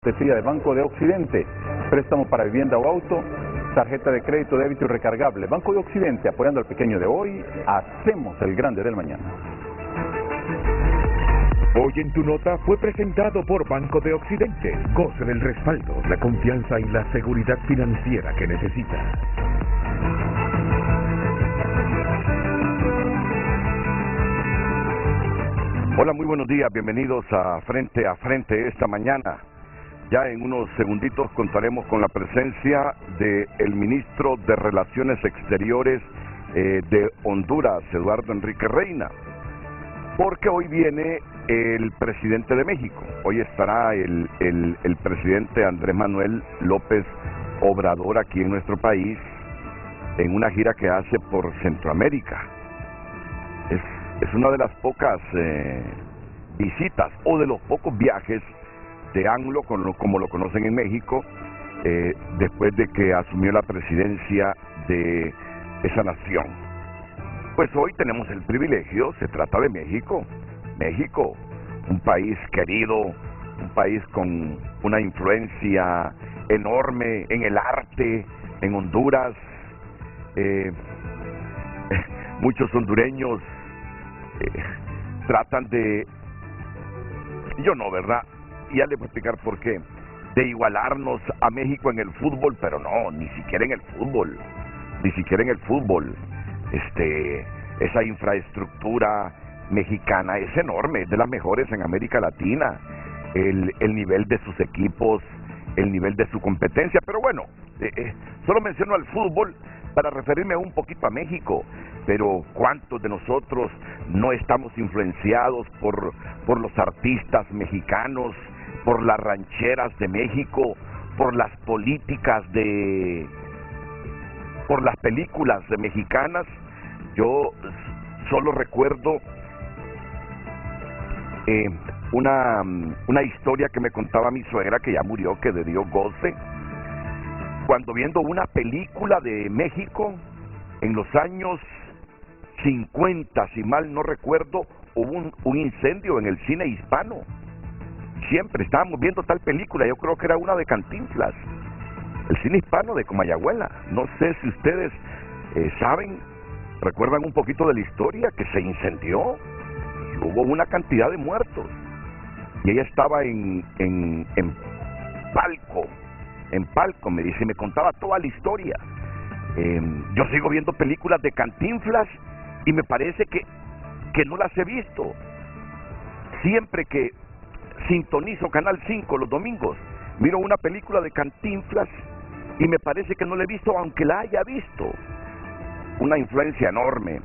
cortesía de Banco de Occidente, préstamo para vivienda o auto, tarjeta de crédito, débito y recargable. Banco de Occidente, apoyando al pequeño de hoy, hacemos el grande del mañana. Hoy en tu nota fue presentado por Banco de Occidente. Goce del respaldo, la confianza y la seguridad financiera que necesita. Hola, muy buenos días, bienvenidos a Frente esta mañana. Ya en unos segunditos contaremos con la presencia del ministro de Relaciones Exteriores de Honduras, Eduardo Enrique Reina, porque hoy viene el presidente de México. Hoy estará el presidente Andrés Manuel López Obrador aquí en nuestro país en una gira que hace por Centroamérica. Es una de las pocas visitas o de los pocos viajes de AMLO, como lo conocen en México, después de que asumió la presidencia de esa nación. Pues hoy tenemos el privilegio, se trata de México. México, un país querido, un país con una influencia enorme en el arte, en Honduras. Muchos hondureños tratan de, yo no, ¿verdad? Ya les voy a explicar por qué, de igualarnos a México en el fútbol, pero no, ni siquiera en el fútbol, esa infraestructura mexicana es enorme, es de las mejores en América Latina, el nivel de sus equipos, el nivel de su competencia, pero bueno, solo menciono al fútbol para referirme un poquito a México. Pero ¿cuántos de nosotros no estamos influenciados por los artistas mexicanos, por las rancheras de México, por las políticas por las películas de mexicanas? Yo solo recuerdo una historia que me contaba mi suegra, que ya murió, que de Dios goce, cuando viendo una película de México en los años 50, si mal no recuerdo, hubo un incendio en el cine hispano. Siempre estábamos viendo tal película, yo creo que era una de Cantinflas, el cine hispano de Comayagüela. No sé si ustedes saben, recuerdan un poquito de la historia, que se incendió, hubo una cantidad de muertos, y ella estaba en palco, me dice, me contaba toda la historia. Yo sigo viendo películas de Cantinflas y me parece que no las he visto. Siempre que sintonizo Canal 5 los domingos, miro una película de Cantinflas y me parece que no la he visto, aunque la haya visto. Una influencia enorme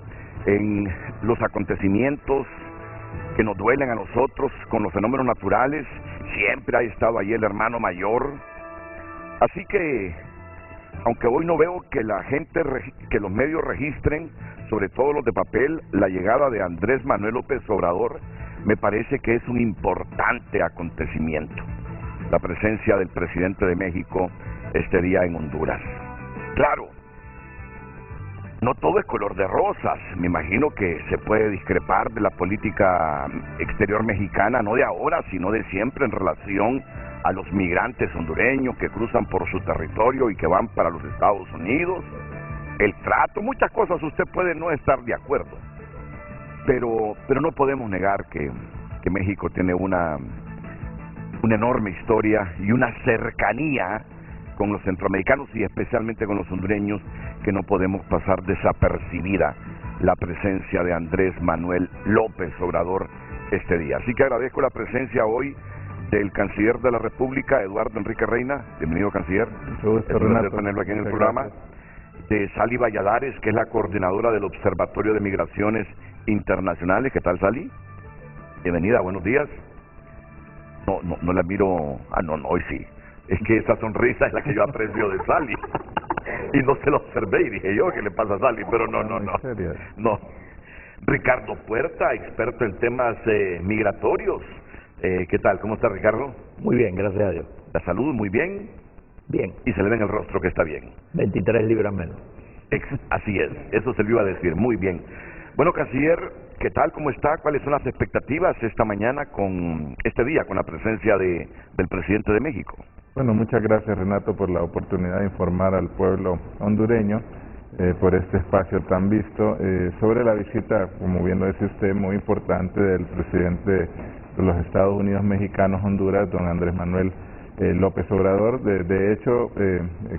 en los acontecimientos que nos duelen a nosotros con los fenómenos naturales. Siempre ha estado ahí el hermano mayor. Así que, aunque hoy no veo que la gente, que los medios registren, sobre todo los de papel, la llegada de Andrés Manuel López Obrador, me parece que es un importante acontecimiento, la presencia del presidente de México este día en Honduras. Claro, no todo es color de rosas. Me imagino que se puede discrepar de la política exterior mexicana, no de ahora, sino de siempre, en relación a los migrantes hondureños que cruzan por su territorio y que van para los Estados Unidos. El trato, muchas cosas usted puede no estar de acuerdo, pero no podemos negar que México tiene una enorme historia y una cercanía con los centroamericanos y especialmente con los hondureños, que no podemos pasar desapercibida la presencia de Andrés Manuel López Obrador este día. Así que agradezco la presencia hoy del canciller de la República, Eduardo Enrique Reina. Bienvenido, canciller. Mucho gusto, Renato. Tenerlo aquí en el programa. De Sally Valladares, que es la coordinadora del Observatorio de Migraciones Internacionales. ¿Qué tal, Sally? Bienvenida, buenos días. No la miro. No, hoy sí. Es que esa sonrisa es la que yo aprecio de Sally. Y no se lo observé y dije yo, ¿qué le pasa a Sally? Pero no. Ricardo Puerta, experto en temas migratorios. ¿Qué tal? ¿Cómo está, Ricardo? Muy bien, gracias a Dios. La salud, muy bien. Bien. Y se le ve en el rostro que está bien. 23 libras menos. Así es, eso se lo iba a decir, muy bien. Bueno, canciller, ¿qué tal? ¿Cómo está? ¿Cuáles son las expectativas esta mañana con este día, con la presencia del presidente de México? Bueno, muchas gracias Renato por la oportunidad de informar al pueblo hondureño por este espacio tan visto sobre la visita, como bien lo decía usted, muy importante del presidente de los Estados Unidos mexicanos Honduras, don Andrés Manuel López Obrador. De hecho,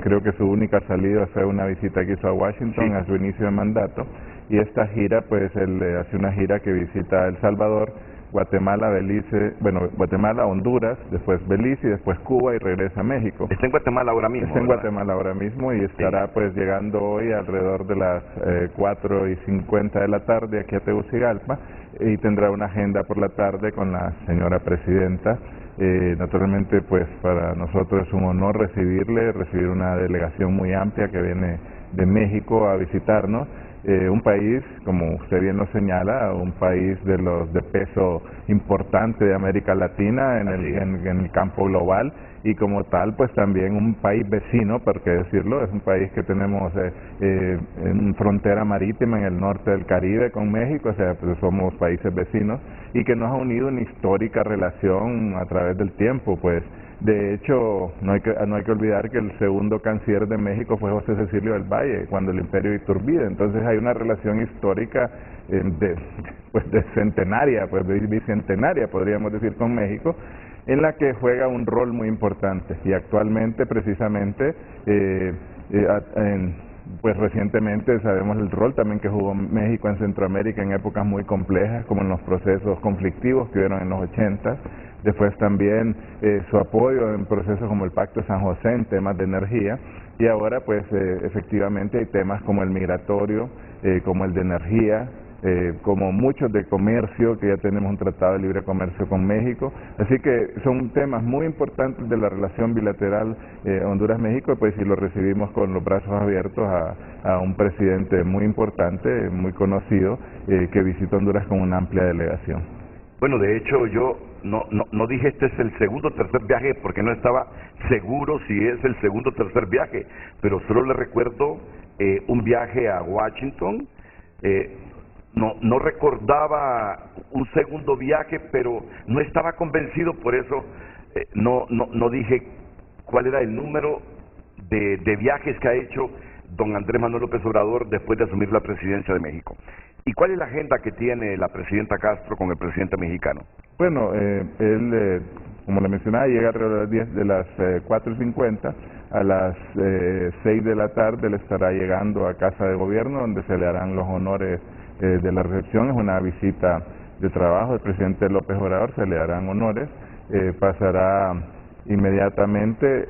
creo que su única salida fue una visita que hizo a Washington, sí, a su inicio de mandato, y esta gira, pues él hace una gira que visita El Salvador, Guatemala, Belice, Guatemala, Honduras, después Belice y después Cuba y regresa a México. Está en Guatemala ahora mismo. Está en Guatemala ahora mismo y estará pues llegando hoy alrededor de las 4:50 de la tarde aquí a Tegucigalpa y tendrá una agenda por la tarde con la señora presidenta. Naturalmente pues para nosotros es un honor recibir una delegación muy amplia que viene de México a visitarnos. Un país, como usted bien lo señala, un país de peso importante de América Latina en el campo global y como tal pues también un país vecino, por qué decirlo, es un país que tenemos frontera marítima en el norte del Caribe con México, o sea, pues somos países vecinos y que nos ha unido una histórica relación a través del tiempo, pues. De hecho, no hay que olvidar que el segundo canciller de México fue José Cecilio del Valle, cuando el Imperio de Iturbide. Entonces hay una relación histórica de centenaria, pues bicentenaria, podríamos decir, con México, en la que juega un rol muy importante. Y actualmente, precisamente, pues recientemente sabemos el rol también que jugó México en Centroamérica en épocas muy complejas, como en los procesos conflictivos que hubieron en los 80. Después también su apoyo en procesos como el Pacto de San José en temas de energía y ahora pues efectivamente hay temas como el migratorio, como el de energía, como muchos de comercio, que ya tenemos un tratado de libre comercio con México, así que son temas muy importantes de la relación bilateral Honduras-México, pues si lo recibimos con los brazos abiertos a un presidente muy importante, muy conocido, que visita Honduras con una amplia delegación. Bueno, de hecho yo no dije este es el segundo o tercer viaje porque no estaba seguro si es el segundo o tercer viaje, pero solo le recuerdo un viaje a Washington, no recordaba un segundo viaje, pero no estaba convencido, por eso no dije cuál era el número de viajes que ha hecho don Andrés Manuel López Obrador después de asumir la presidencia de México. ¿Y cuál es la agenda que tiene la presidenta Castro con el presidente mexicano? Bueno, él, como le mencionaba, llega alrededor de las 4:50, a las 6 de la tarde él estará llegando a Casa de Gobierno, donde se le harán los honores de la recepción. Es una visita de trabajo del presidente López Obrador, se le harán honores, pasará inmediatamente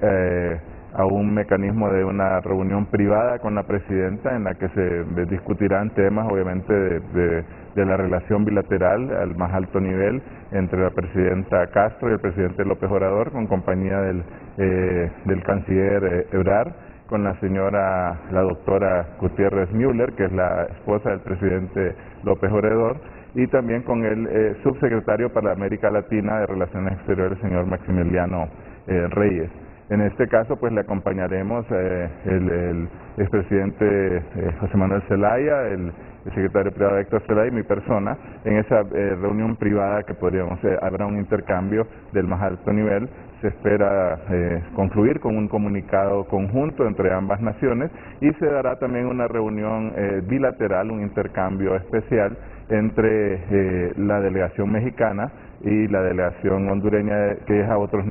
a un mecanismo de una reunión privada con la presidenta en la que se discutirán temas obviamente de la relación bilateral al más alto nivel entre la presidenta Castro y el presidente López Obrador, con compañía del canciller Ebrard, con la señora, la doctora Gutiérrez Müller, que es la esposa del presidente López Obrador, y también con el subsecretario para América Latina de Relaciones Exteriores, el señor Maximiliano Reyes. En este caso, pues le acompañaremos el expresidente José Manuel Zelaya, el secretario privado Héctor Zelaya y mi persona, en esa reunión privada que habrá un intercambio del más alto nivel. Se espera concluir con un comunicado conjunto entre ambas naciones y se dará también una reunión bilateral, un intercambio especial entre la delegación mexicana y la delegación hondureña, que es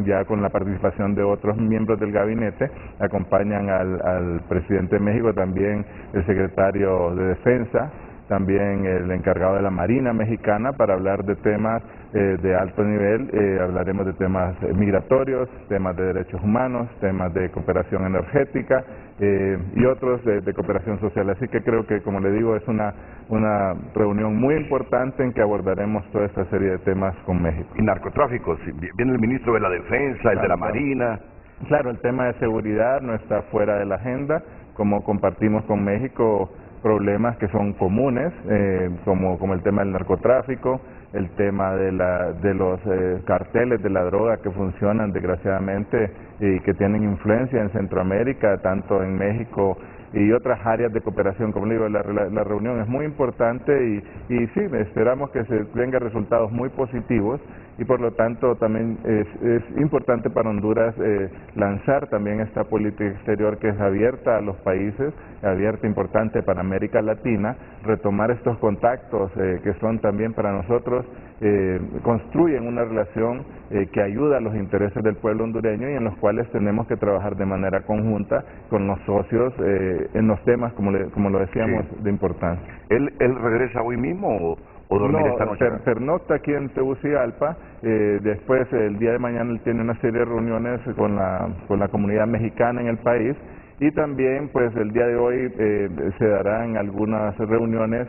ya con la participación de otros miembros del gabinete. Acompañan al presidente de México, también el secretario de Defensa, también el encargado de la Marina Mexicana, para hablar de temas de alto nivel. Hablaremos de temas migratorios, temas de derechos humanos, temas de cooperación energética y otros de cooperación social. Así que creo que, como le digo, es una reunión muy importante en que abordaremos toda esta serie de temas con México. Y narcotráfico, viene el ministro de la Defensa, el de la Marina. Claro, el tema de seguridad no está fuera de la agenda, como compartimos con México problemas que son comunes, como el tema del narcotráfico, el tema de los carteles de la droga que funcionan desgraciadamente y que tienen influencia en Centroamérica, tanto en México y otras áreas de cooperación. Como le digo, la reunión es muy importante y sí, esperamos que se tenga resultados muy positivos y por lo tanto también es importante para Honduras lanzar también esta política exterior que es abierta a los países, abierta, importante para América Latina, retomar estos contactos que son también para nosotros, construyen una relación que ayuda a los intereses del pueblo hondureño y en los cuales tenemos que trabajar de manera conjunta con los socios en los temas, como lo decíamos, de importancia. ¿Él regresa hoy mismo o dormir esta noche? Pernocta aquí en Tegucigalpa, después el día de mañana él tiene una serie de reuniones con la comunidad mexicana en el país y también pues el día de hoy se darán algunas reuniones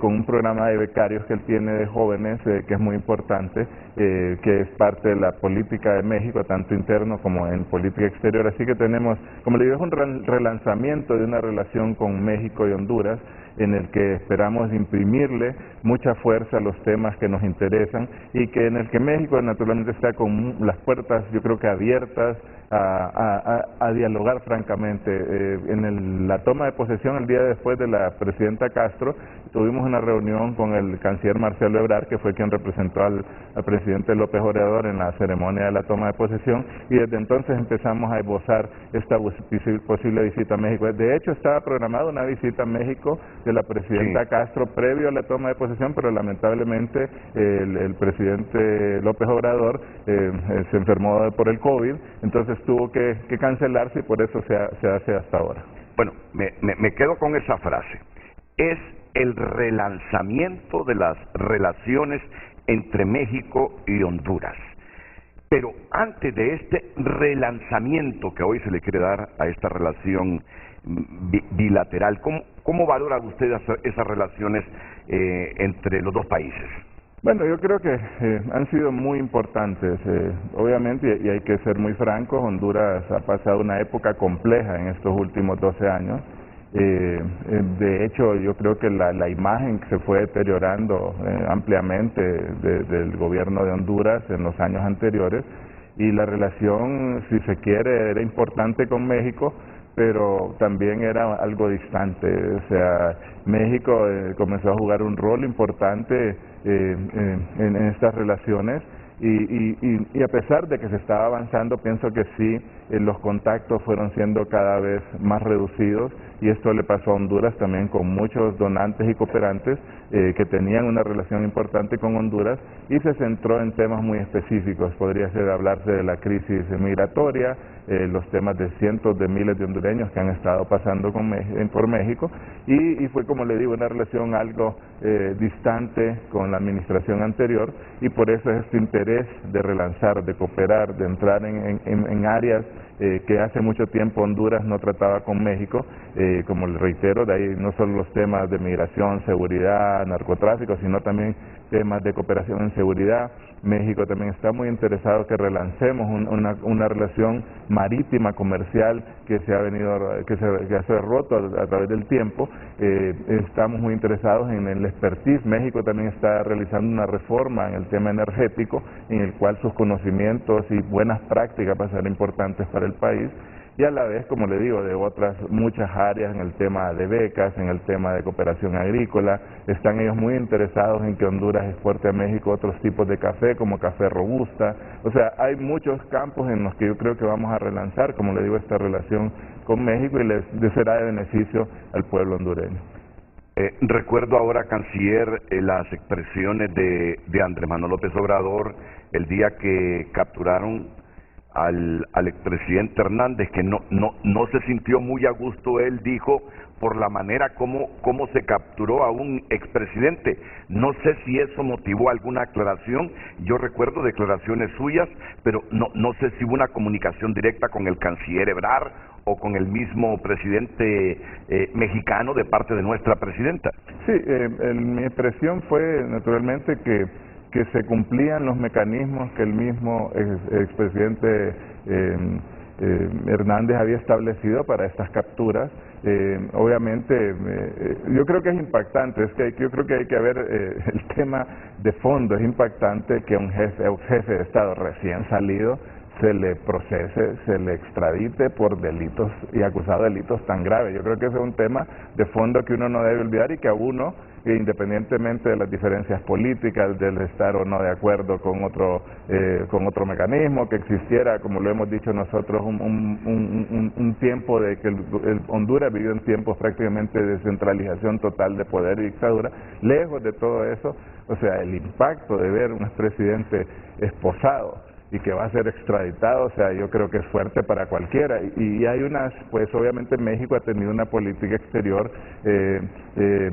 con un programa de becarios que él tiene de jóvenes que es muy importante, que es parte de la política de México, tanto interno como en política exterior. Así que tenemos, como le digo, es un relanzamiento de una relación con México y Honduras en el que esperamos imprimirle mucha fuerza a los temas que nos interesan y que en el que México naturalmente está con las puertas, yo creo que abiertas a dialogar francamente. En la toma de posesión el día después de la presidenta Castro tuvimos una reunión con el canciller Marcelo Ebrard, que fue quien representó al presidente López Obrador en la ceremonia de la toma de posesión, y desde entonces empezamos a esbozar esta posible visita a México. De hecho, estaba programada una visita a México de la presidenta Castro previo a la toma de posesión, pero lamentablemente el presidente López Obrador se enfermó por el COVID, entonces tuvo que cancelarse y por eso se hace hasta ahora. Bueno, me quedo con esa frase. Es el relanzamiento de las relaciones entre México y Honduras. Pero antes de este relanzamiento que hoy se le quiere dar a esta relación bilateral, ¿cómo valora usted esas relaciones entre los dos países? Bueno, yo creo que han sido muy importantes, obviamente, y hay que ser muy francos, Honduras ha pasado una época compleja en estos últimos 12 años. De hecho, yo creo que la imagen que se fue deteriorando ampliamente del gobierno de Honduras en los años anteriores, y la relación, si se quiere, era importante con México, pero también era algo distante. O sea, México comenzó a jugar un rol importante en estas relaciones y a pesar de que se estaba avanzando, pienso que sí, los contactos fueron siendo cada vez más reducidos y esto le pasó a Honduras también con muchos donantes y cooperantes que tenían una relación importante con Honduras y se centró en temas muy específicos. Podría ser hablarse de la crisis migratoria, los temas de cientos de miles de hondureños que han estado pasando por México y fue, como le digo, una relación algo distante con la administración anterior y por eso es este interés de relanzar, de cooperar, de entrar en áreas que hace mucho tiempo Honduras no trataba con México, como le reitero, de ahí no solo los temas de migración, seguridad, narcotráfico, sino también temas de cooperación en seguridad. México también está muy interesado que relancemos una relación marítima comercial que se ha roto a través del tiempo. Estamos muy interesados en el expertise. México también está realizando una reforma en el tema energético, en el cual sus conocimientos y buenas prácticas van a ser importantes para el país. Y a la vez, como le digo, de otras muchas áreas en el tema de becas, en el tema de cooperación agrícola, están ellos muy interesados en que Honduras exporte a México otros tipos de café, como café robusta. O sea, hay muchos campos en los que yo creo que vamos a relanzar, como le digo, esta relación con México y les será de beneficio al pueblo hondureño. Recuerdo ahora, canciller, las expresiones de Andrés Manuel López Obrador el día que capturaron al expresidente Hernández, que no se sintió muy a gusto. Él dijo por la manera como se capturó a un expresidente. No sé si eso motivó alguna aclaración. Yo recuerdo declaraciones suyas, pero no sé si hubo una comunicación directa con el canciller Ebrard o con el mismo presidente mexicano de parte de nuestra presidenta. Sí, mi expresión fue naturalmente que se cumplían los mecanismos que el mismo expresidente Hernández había establecido para estas capturas. Obviamente, yo creo que es impactante, yo creo que hay que ver el tema de fondo. Es impactante que un jefe de Estado recién salido se le procese, se le extradite por delitos y acusado de delitos tan graves. Yo creo que ese es un tema de fondo que uno no debe olvidar y que a uno, independientemente de las diferencias políticas, del estar o no de acuerdo con otro mecanismo, que existiera, como lo hemos dicho nosotros, un tiempo de que el Honduras vivió en tiempos prácticamente de descentralización total de poder y dictadura. Lejos de todo eso, o sea, el impacto de ver un expresidente esposado y que va a ser extraditado, o sea, yo creo que es fuerte para cualquiera. Y hay pues obviamente México ha tenido una política exterior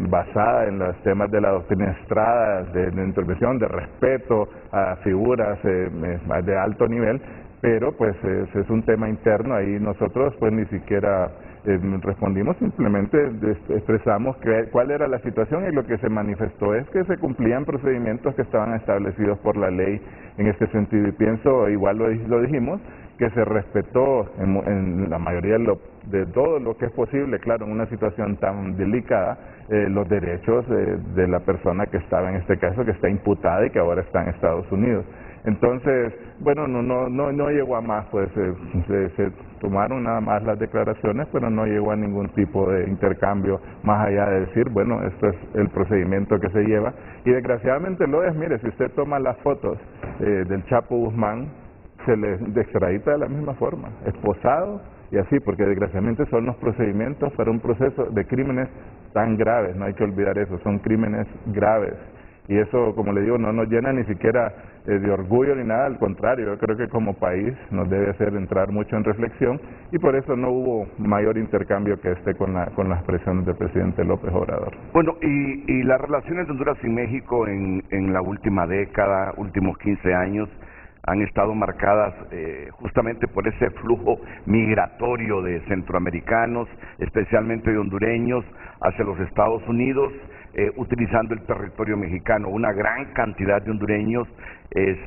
basada en los temas de la doctrina Estrada, de intervención, de respeto a figuras de alto nivel, pero pues es un tema interno, ahí nosotros pues ni siquiera respondimos, simplemente expresamos cuál era la situación y lo que se manifestó es que se cumplían procedimientos que estaban establecidos por la ley en este sentido, y pienso, igual lo dijimos, que se respetó en la mayoría de todo lo que es posible, claro, en una situación tan delicada, los derechos de la persona que estaba en este caso, que está imputada y que ahora está en Estados Unidos. Entonces, bueno, no llegó a más, pues se tomaron nada más las declaraciones, pero no llegó a ningún tipo de intercambio más allá de decir, bueno, esto es el procedimiento que se lleva, y desgraciadamente lo es. Mire, si usted toma las fotos del Chapo Guzmán, se le extradita de la misma forma, esposado y así, porque desgraciadamente son los procedimientos para un proceso de crímenes tan graves, no hay que olvidar eso, son crímenes graves. Y eso, como le digo, no nos llena ni siquiera de orgullo ni nada, al contrario, yo creo que como país nos debe hacer entrar mucho en reflexión, y por eso no hubo mayor intercambio que con las presiones del presidente López Obrador. Bueno, y las relaciones de Honduras y México en la última década, últimos 15 años, han estado marcadas justamente por ese flujo migratorio de centroamericanos, especialmente de hondureños, hacia los Estados Unidos, utilizando el territorio mexicano. Una gran cantidad de hondureños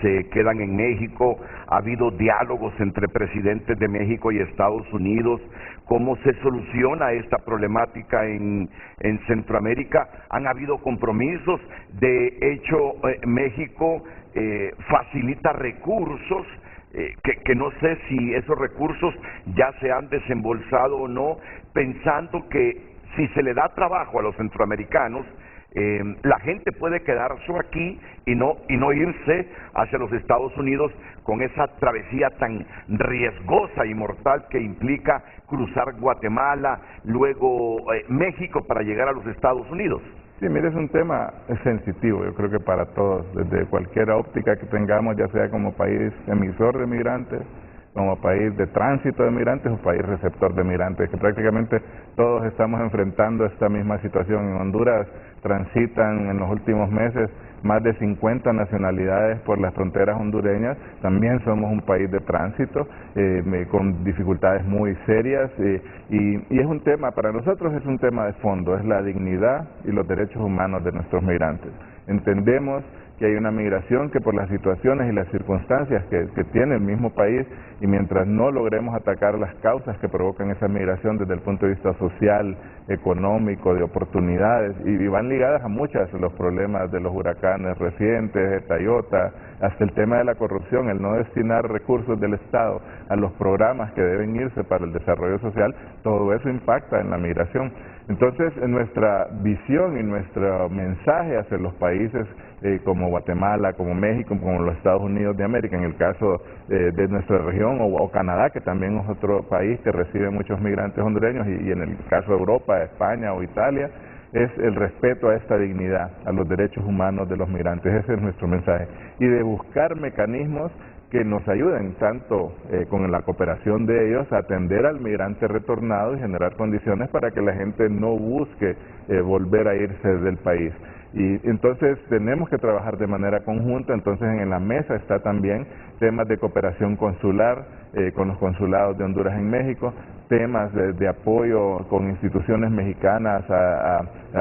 se quedan en México. Ha habido diálogos entre presidentes de México y Estados Unidos. ¿Cómo se soluciona esta problemática en Centroamérica? Han habido compromisos. De hecho, México facilita recursos que no sé si esos recursos ya se han desembolsado o no, pensando que si se le da trabajo a los centroamericanos, la gente puede quedarse aquí y no irse hacia los Estados Unidos con esa travesía tan riesgosa y mortal que implica cruzar Guatemala, luego México para llegar a los Estados Unidos. Sí, mire, es un tema sensitivo, yo creo que para todos, desde cualquier óptica que tengamos, ya sea como país emisor de migrantes, como país de tránsito de migrantes o país receptor de migrantes, que prácticamente todos estamos enfrentando esta misma situación. En Honduras transitan en los últimos meses más de 50 nacionalidades por las fronteras hondureñas. También somos un país de tránsito con dificultades muy serias y es un tema, para nosotros es un tema de fondo, es la dignidad y los derechos humanos de nuestros migrantes. Entendemos que hay una migración que por las situaciones y las circunstancias que tiene el mismo país, y mientras no logremos atacar las causas que provocan esa migración desde el punto de vista social, económico, de oportunidades, y van ligadas a muchos de los problemas de los huracanes recientes, de Tayota, hasta el tema de la corrupción, el no destinar recursos del Estado a los programas que deben irse para el desarrollo social, todo eso impacta en la migración. Entonces, nuestra visión y nuestro mensaje hacia los países como Guatemala, como México, como los Estados Unidos de América, en el caso de nuestra región, o Canadá, que también es otro país que recibe muchos migrantes hondureños, y en el caso de Europa, España o Italia, es el respeto a esta dignidad, a los derechos humanos de los migrantes. Ese es nuestro mensaje. Y de buscar mecanismos que nos ayuden tanto con la cooperación de ellos a atender al migrante retornado y generar condiciones para que la gente no busque volver a irse del país. Y entonces tenemos que trabajar de manera conjunta. Entonces en la mesa está también temas de cooperación consular con los consulados de Honduras en México, temas de apoyo con instituciones mexicanas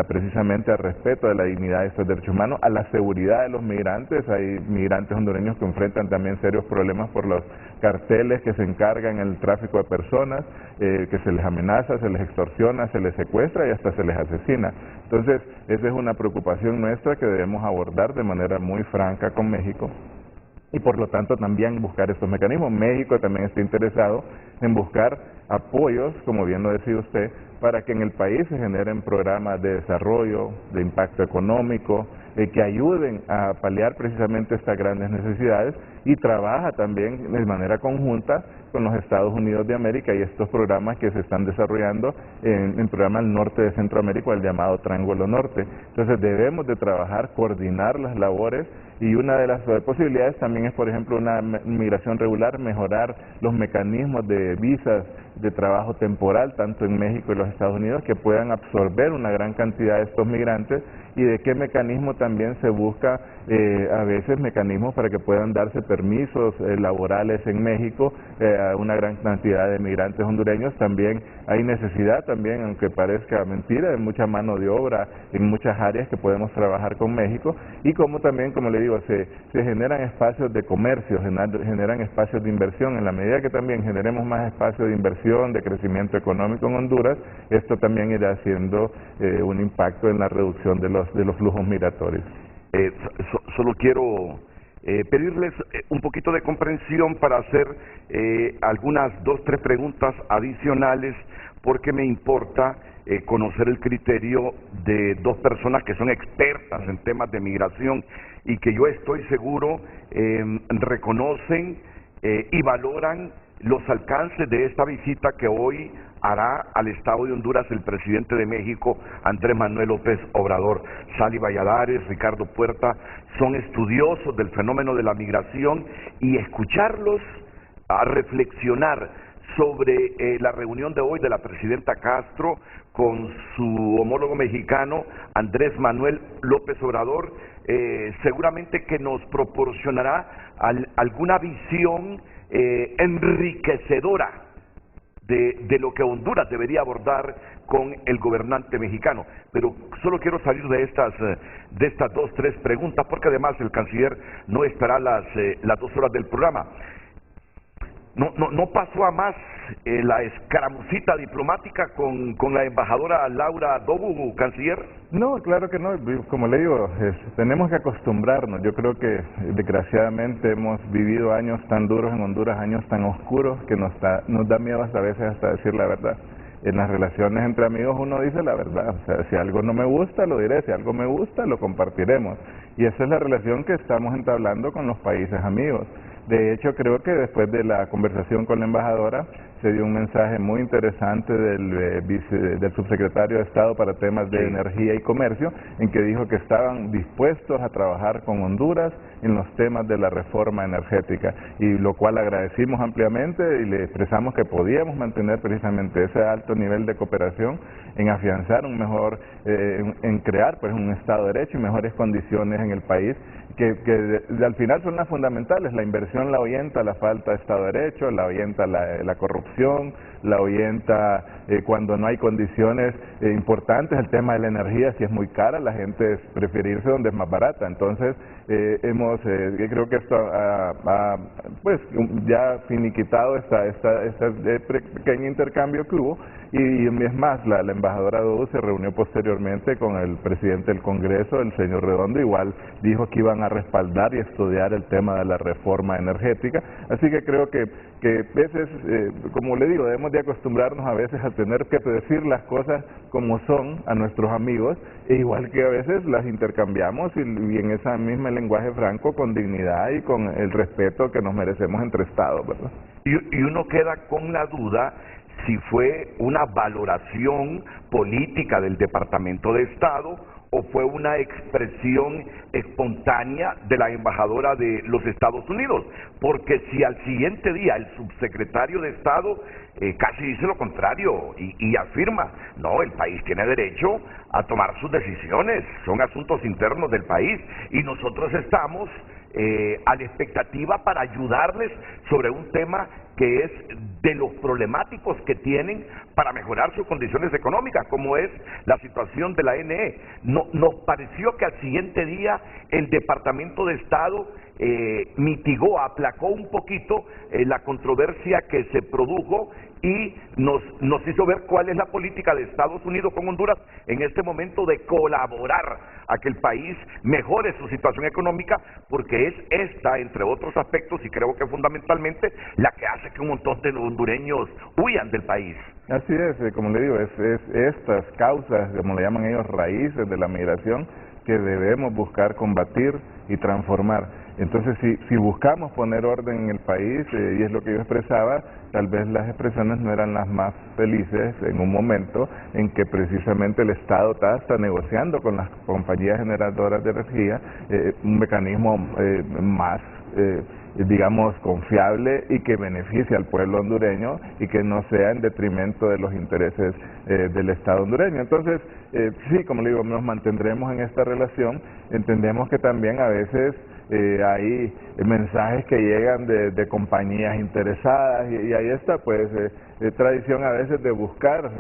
precisamente al respeto de la dignidad de estos derechos humanos, a la seguridad de los migrantes. Hay migrantes hondureños que enfrentan también serios problemas por los carteles que se encargan el tráfico de personas, que se les amenaza, se les extorsiona, se les secuestra y hasta se les asesina. Entonces, esa es una preocupación nuestra que debemos abordar de manera muy franca con México, y por lo tanto también buscar estos mecanismos. México también está interesado en buscar apoyos, como bien lo decía usted, para que en el país se generen programas de desarrollo, de impacto económico, que ayuden a paliar precisamente estas grandes necesidades, y trabaja también de manera conjunta con los Estados Unidos de América y estos programas que se están desarrollando en el programa del norte de Centroamérica, el llamado Triángulo Norte. Entonces debemos de trabajar, coordinar las labores, y una de las posibilidades también es, por ejemplo, una migración regular, mejorar los mecanismos de visas de trabajo temporal, tanto en México y los Estados Unidos, que puedan absorber una gran cantidad de estos migrantes, y de qué mecanismo también se busca a veces mecanismos para que puedan darse permisos laborales en México a una gran cantidad de migrantes hondureños. También hay necesidad también, aunque parezca mentira, de mucha mano de obra en muchas áreas que podemos trabajar con México, y como también, como le digo, se generan espacios de comercio, generan espacios de inversión. En la medida que también generemos más espacios de inversión, de crecimiento económico en Honduras, esto también irá haciendo un impacto en la reducción de los flujos migratorios. Solo quiero pedirles un poquito de comprensión para hacer algunas 2-3 preguntas adicionales, porque me importa conocer el criterio de dos personas que son expertas en temas de migración y que yo estoy seguro reconocen y valoran los alcances de esta visita que hoy hará al Estado de Honduras el presidente de México, Andrés Manuel López Obrador. Sally Valladares, Ricardo Puerta, son estudiosos del fenómeno de la migración, y escucharlos a reflexionar sobre la reunión de hoy de la presidenta Castro con su homólogo mexicano, Andrés Manuel López Obrador, seguramente que nos proporcionará alguna visión enriquecedora de lo que Honduras debería abordar con el gobernante mexicano. Pero solo quiero salir de estas 2-3 preguntas, porque además el canciller no estará las 2 horas del programa. No pasó a más la escaramucita diplomática con la embajadora Laura Dobu, canciller. No, claro que no. Como le digo, tenemos que acostumbrarnos. Yo creo que desgraciadamente hemos vivido años tan duros en Honduras, años tan oscuros, que nos da miedo hasta a veces hasta decir la verdad. En las relaciones entre amigos uno dice la verdad. O sea, si algo no me gusta, lo diré. Si algo me gusta, lo compartiremos. Y esa es la relación que estamos entablando con los países amigos. De hecho, creo que después de la conversación con la embajadora se dio un mensaje muy interesante del subsecretario de Estado para temas de energía y comercio, en que dijo que estaban dispuestos a trabajar con Honduras en los temas de la reforma energética, y lo cual agradecimos ampliamente, y le expresamos que podíamos mantener precisamente ese alto nivel de cooperación en afianzar un mejor, en crear pues un Estado de Derecho y mejores condiciones en el país, que al final son las fundamentales. La inversión la ahuyenta la falta de Estado de Derecho, la ahuyenta la corrupción, la ahuyenta cuando no hay condiciones importantes. El tema de la energía, si es muy cara, la gente prefiere irse donde es más barata. Entonces creo que esto pues ya finiquitado este pequeño intercambio que hubo, y es más, la embajadora Dobu se reunió posteriormente con el presidente del Congreso, el señor Redondo, igual dijo que iban a respaldar y estudiar el tema de la reforma energética. Así que creo que veces, como le digo, debemos de acostumbrarnos a veces a tener que decir las cosas como son a nuestros amigos, e igual que a veces las intercambiamos y en ese mismo lenguaje franco, con dignidad y con el respeto que nos merecemos entre Estados, ¿verdad? Y uno queda con la duda si fue una valoración política del Departamento de Estado o fue una expresión espontánea de la embajadora de los Estados Unidos, porque si al siguiente día el subsecretario de Estado casi dice lo contrario y afirma, no, el país tiene derecho a tomar sus decisiones, son asuntos internos del país, y nosotros estamos a la expectativa para ayudarles sobre un tema que es de los problemáticos que tienen para mejorar sus condiciones económicas, como es la situación de la NE. Nos pareció que al siguiente día el Departamento de Estado mitigó, aplacó un poquito la controversia que se produjo y nos hizo ver cuál es la política de Estados Unidos con Honduras en este momento de colaborar a que el país mejore su situación económica, porque es esta, entre otros aspectos, y creo que fundamentalmente, la que hace que un montón de hondureños huyan del país. Así es, como le digo, es estas causas, como le llaman ellos, raíces de la migración, que debemos buscar combatir y transformar. Entonces, si buscamos poner orden en el país, y es lo que yo expresaba, tal vez las expresiones no eran las más felices en un momento en que precisamente el Estado está negociando con las compañías generadoras de energía un mecanismo más digamos, confiable y que beneficie al pueblo hondureño y que no sea en detrimento de los intereses del Estado hondureño. Entonces, sí, como le digo, nos mantendremos en esta relación. Entendemos que también a veces hay mensajes que llegan de compañías interesadas y ahí está, pues, tradición a veces de buscar,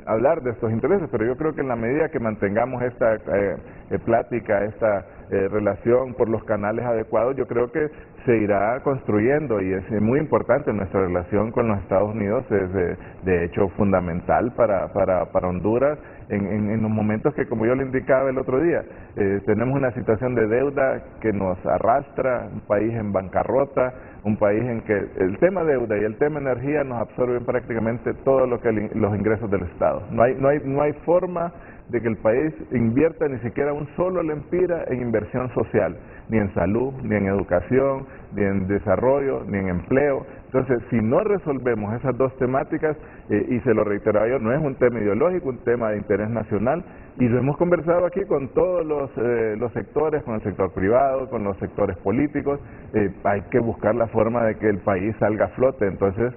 hablar de estos intereses, pero yo creo que en la medida que mantengamos esta plática, esta relación por los canales adecuados, yo creo que se irá construyendo y es muy importante nuestra relación con los Estados Unidos, es de hecho fundamental para Honduras en los momentos que, como yo le indicaba el otro día, tenemos una situación de deuda que nos arrastra, un país en bancarrota, un país en que el tema deuda y el tema energía nos absorben prácticamente todo lo que los ingresos del Estado. No hay forma de que el país invierta ni siquiera un solo lempira en inversión social, ni en salud, ni en educación, ni en desarrollo, ni en empleo. Entonces, si no resolvemos esas dos temáticas, y se lo reitero yo, no es un tema ideológico, un tema de interés nacional, y lo hemos conversado aquí con todos los sectores, con el sector privado, con los sectores políticos, hay que buscar la forma de que el país salga a flote. Entonces,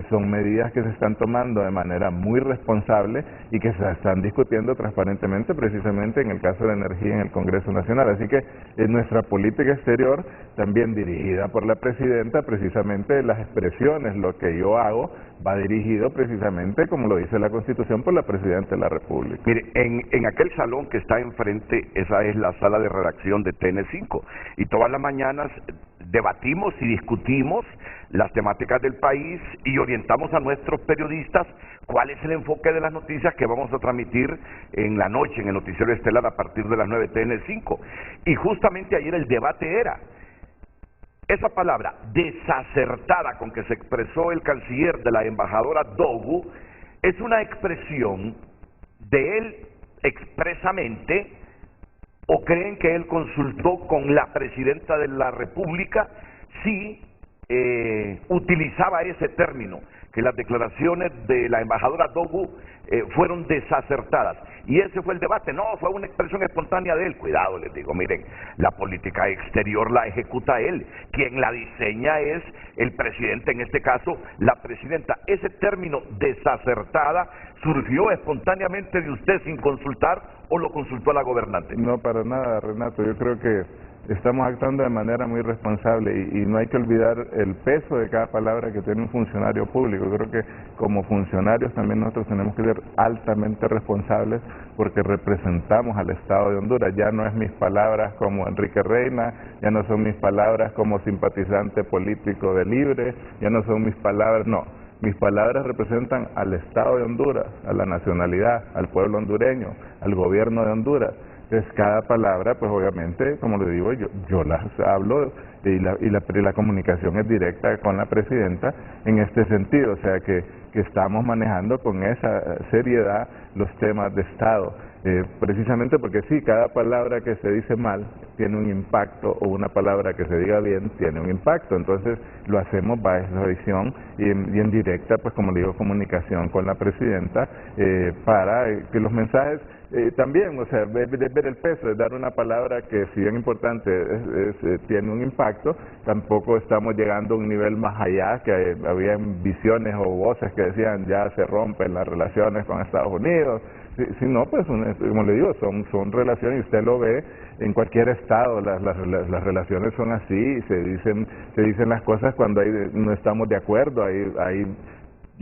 son medidas que se están tomando de manera muy responsable y que se están discutiendo transparentemente, precisamente en el caso de la energía en el Congreso Nacional. Así que nuestra política exterior, también dirigida por la Presidenta, precisamente las expresiones, lo que yo hago, va dirigido precisamente, como lo dice la Constitución, por la Presidenta de la República. Mire, en aquel salón que está enfrente, esa es la sala de redacción de TN5, y todas las mañanas debatimos y discutimos las temáticas del país y orientamos a nuestros periodistas cuál es el enfoque de las noticias que vamos a transmitir en la noche en el noticiero estelar a partir de las 9 TN5. Y justamente ayer el debate era esa palabra desacertada con que se expresó el canciller de la embajadora Dogu, es una expresión de él expresamente, o creen que él consultó con la Presidenta de la República si utilizaba ese término, que las declaraciones de la embajadora Dogu fueron desacertadas. Y ese fue el debate. No, fue una expresión espontánea de él. Cuidado, les digo, miren, la política exterior la ejecuta él. Quien la diseña es el presidente, en este caso, la presidenta. Ese término desacertada surgió espontáneamente de usted sin consultar o lo consultó a la gobernante. No, para nada, Renato. Yo creo que estamos actuando de manera muy responsable y no hay que olvidar el peso de cada palabra que tiene un funcionario público. Yo creo que como funcionarios también nosotros tenemos que ser altamente responsables porque representamos al Estado de Honduras. Ya no es mis palabras como Enrique Reina, ya no son mis palabras como simpatizante político de Libre, ya no son mis palabras, no. Mis palabras representan al Estado de Honduras, a la nacionalidad, al pueblo hondureño, al gobierno de Honduras. Entonces, cada palabra, pues obviamente, como le digo, yo las hablo y la comunicación es directa con la Presidenta en este sentido, o sea que estamos manejando con esa seriedad los temas de Estado, precisamente porque sí, cada palabra que se dice mal tiene un impacto o una palabra que se diga bien tiene un impacto, entonces lo hacemos bajo esa visión y en directa, pues como le digo, comunicación con la Presidenta para que los mensajes también, o sea, ver el peso, de dar una palabra que si bien importante tiene un impacto, tampoco estamos llegando a un nivel más allá, que había visiones o voces que decían ya se rompen las relaciones con Estados Unidos, si no, pues como le digo, son relaciones y usted lo ve en cualquier estado, las relaciones son así, se dicen las cosas cuando no estamos de acuerdo, hay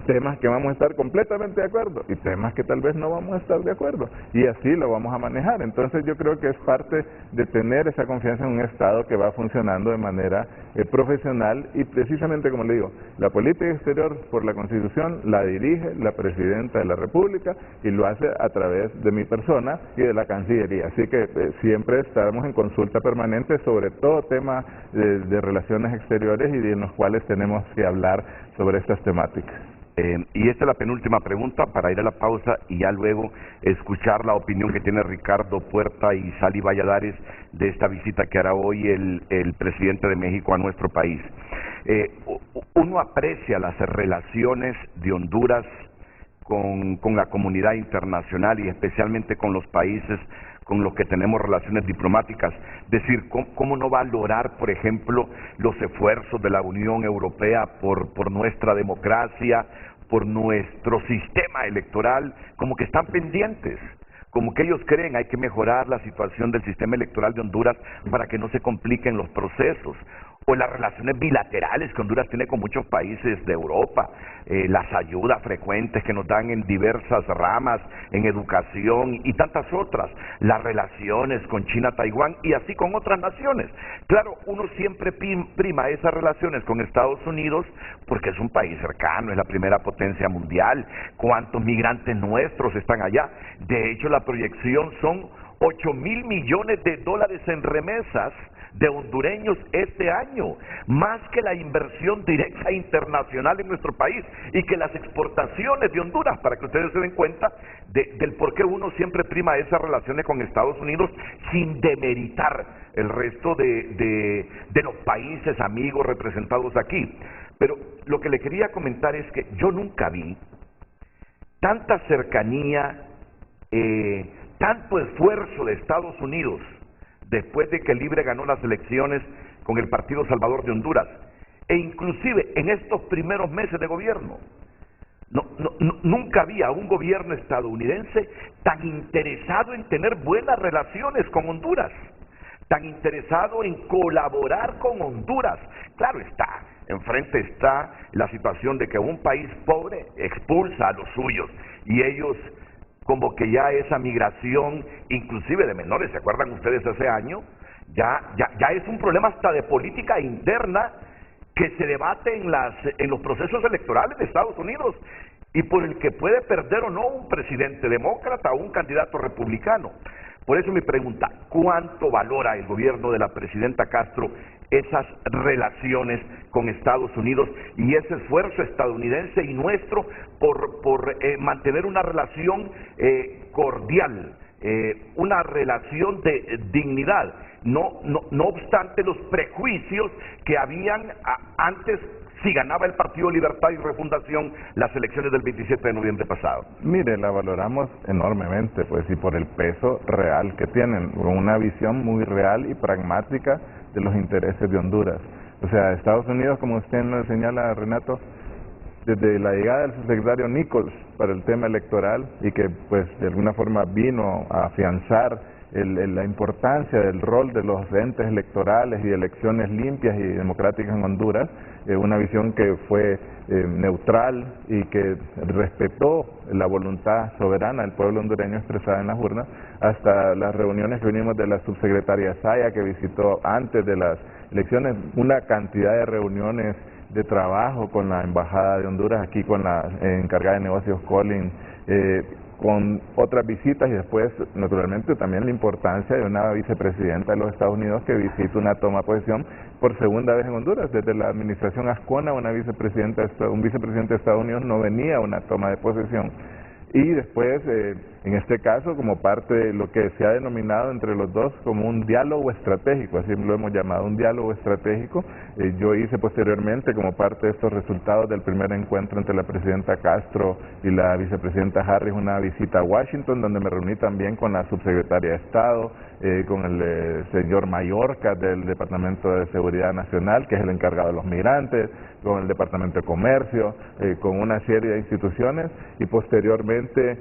temas que vamos a estar completamente de acuerdo y temas que tal vez no vamos a estar de acuerdo, y así lo vamos a manejar. Entonces yo creo que es parte de tener esa confianza en un Estado que va funcionando de manera profesional, y precisamente como le digo, la política exterior por la Constitución la dirige la Presidenta de la República y lo hace a través de mi persona y de la Cancillería, así que siempre estamos en consulta permanente sobre todo tema de relaciones exteriores y en los cuales tenemos que hablar sobre estas temáticas. Y esta es la penúltima pregunta para ir a la pausa y ya luego escuchar la opinión que tiene Ricardo Puerta y Sally Valladares de esta visita que hará hoy el presidente de México a nuestro país. Uno aprecia las relaciones de Honduras con la comunidad internacional y especialmente con los países con los que tenemos relaciones diplomáticas. Es decir, ¿cómo no valorar, por ejemplo, los esfuerzos de la Unión Europea por nuestra democracia, por nuestro sistema electoral? Como que están pendientes, como que ellos creen hay que mejorar la situación del sistema electoral de Honduras para que no se compliquen los procesos. O las relaciones bilaterales que Honduras tiene con muchos países de Europa, las ayudas frecuentes que nos dan en diversas ramas, en educación y tantas otras, las relaciones con China, Taiwán y así con otras naciones. Claro, uno siempre prima esas relaciones con Estados Unidos porque es un país cercano, es la primera potencia mundial. ¿Cuántos migrantes nuestros están allá? De hecho, la proyección son 8,000 millones de dólares en remesas de hondureños este año, más que la inversión directa internacional en nuestro país y que las exportaciones de Honduras, para que ustedes se den cuenta del por qué uno siempre prima esas relaciones con Estados Unidos sin demeritar el resto de los países amigos representados aquí. Pero lo que le quería comentar es que yo nunca vi tanta cercanía, tanto esfuerzo de Estados Unidos después de que Libre ganó las elecciones con el Partido Salvador de Honduras, e inclusive en estos primeros meses de gobierno. Nunca había un gobierno estadounidense tan interesado en tener buenas relaciones con Honduras, tan interesado en colaborar con Honduras. Claro está, enfrente está la situación de que un país pobre expulsa a los suyos y ellos, como que ya esa migración, inclusive de menores, ¿se acuerdan ustedes ese año? Ya es un problema hasta de política interna que se debate en los procesos electorales de Estados Unidos y por el que puede perder o no un presidente demócrata o un candidato republicano. Por eso mi pregunta, ¿cuánto valora el gobierno de la presidenta Castro esas relaciones con Estados Unidos y ese esfuerzo estadounidense y nuestro por mantener una relación cordial, una relación de dignidad, no obstante los prejuicios que habían antes si ganaba el Partido Libertad y Refundación las elecciones del 27 de noviembre pasado? Mire, la valoramos enormemente, pues, y por el peso real que tienen, con una visión muy real y pragmática de los intereses de Honduras. O sea, Estados Unidos, como usted nos señala, Renato, desde la llegada del subsecretario Nichols para el tema electoral y que pues de alguna forma vino a afianzar la importancia del rol de los entes electorales y elecciones limpias y democráticas en Honduras, una visión que fue neutral y que respetó la voluntad soberana del pueblo hondureño expresada en las urnas, hasta las reuniones que venimos de la subsecretaria Saya, que visitó antes de las elecciones una cantidad de reuniones de trabajo con la Embajada de Honduras, aquí con la encargada de negocios Collins, con otras visitas y después, naturalmente, también la importancia de una vicepresidenta de los Estados Unidos que visita una toma de posesión por segunda vez en Honduras. Desde la administración Azcona, un vicepresidente de Estados Unidos no venía a una toma de posesión. Y después, en este caso, como parte de lo que se ha denominado entre los dos como un diálogo estratégico, así lo hemos llamado, un diálogo estratégico. Yo hice posteriormente, como parte de estos resultados del primer encuentro entre la presidenta Castro y la vicepresidenta Harris, una visita a Washington, donde me reuní también con la subsecretaria de Estado, con el señor Mallorca del Departamento de Seguridad Nacional, que es el encargado de los migrantes, con el Departamento de Comercio, con una serie de instituciones, y posteriormente Occidente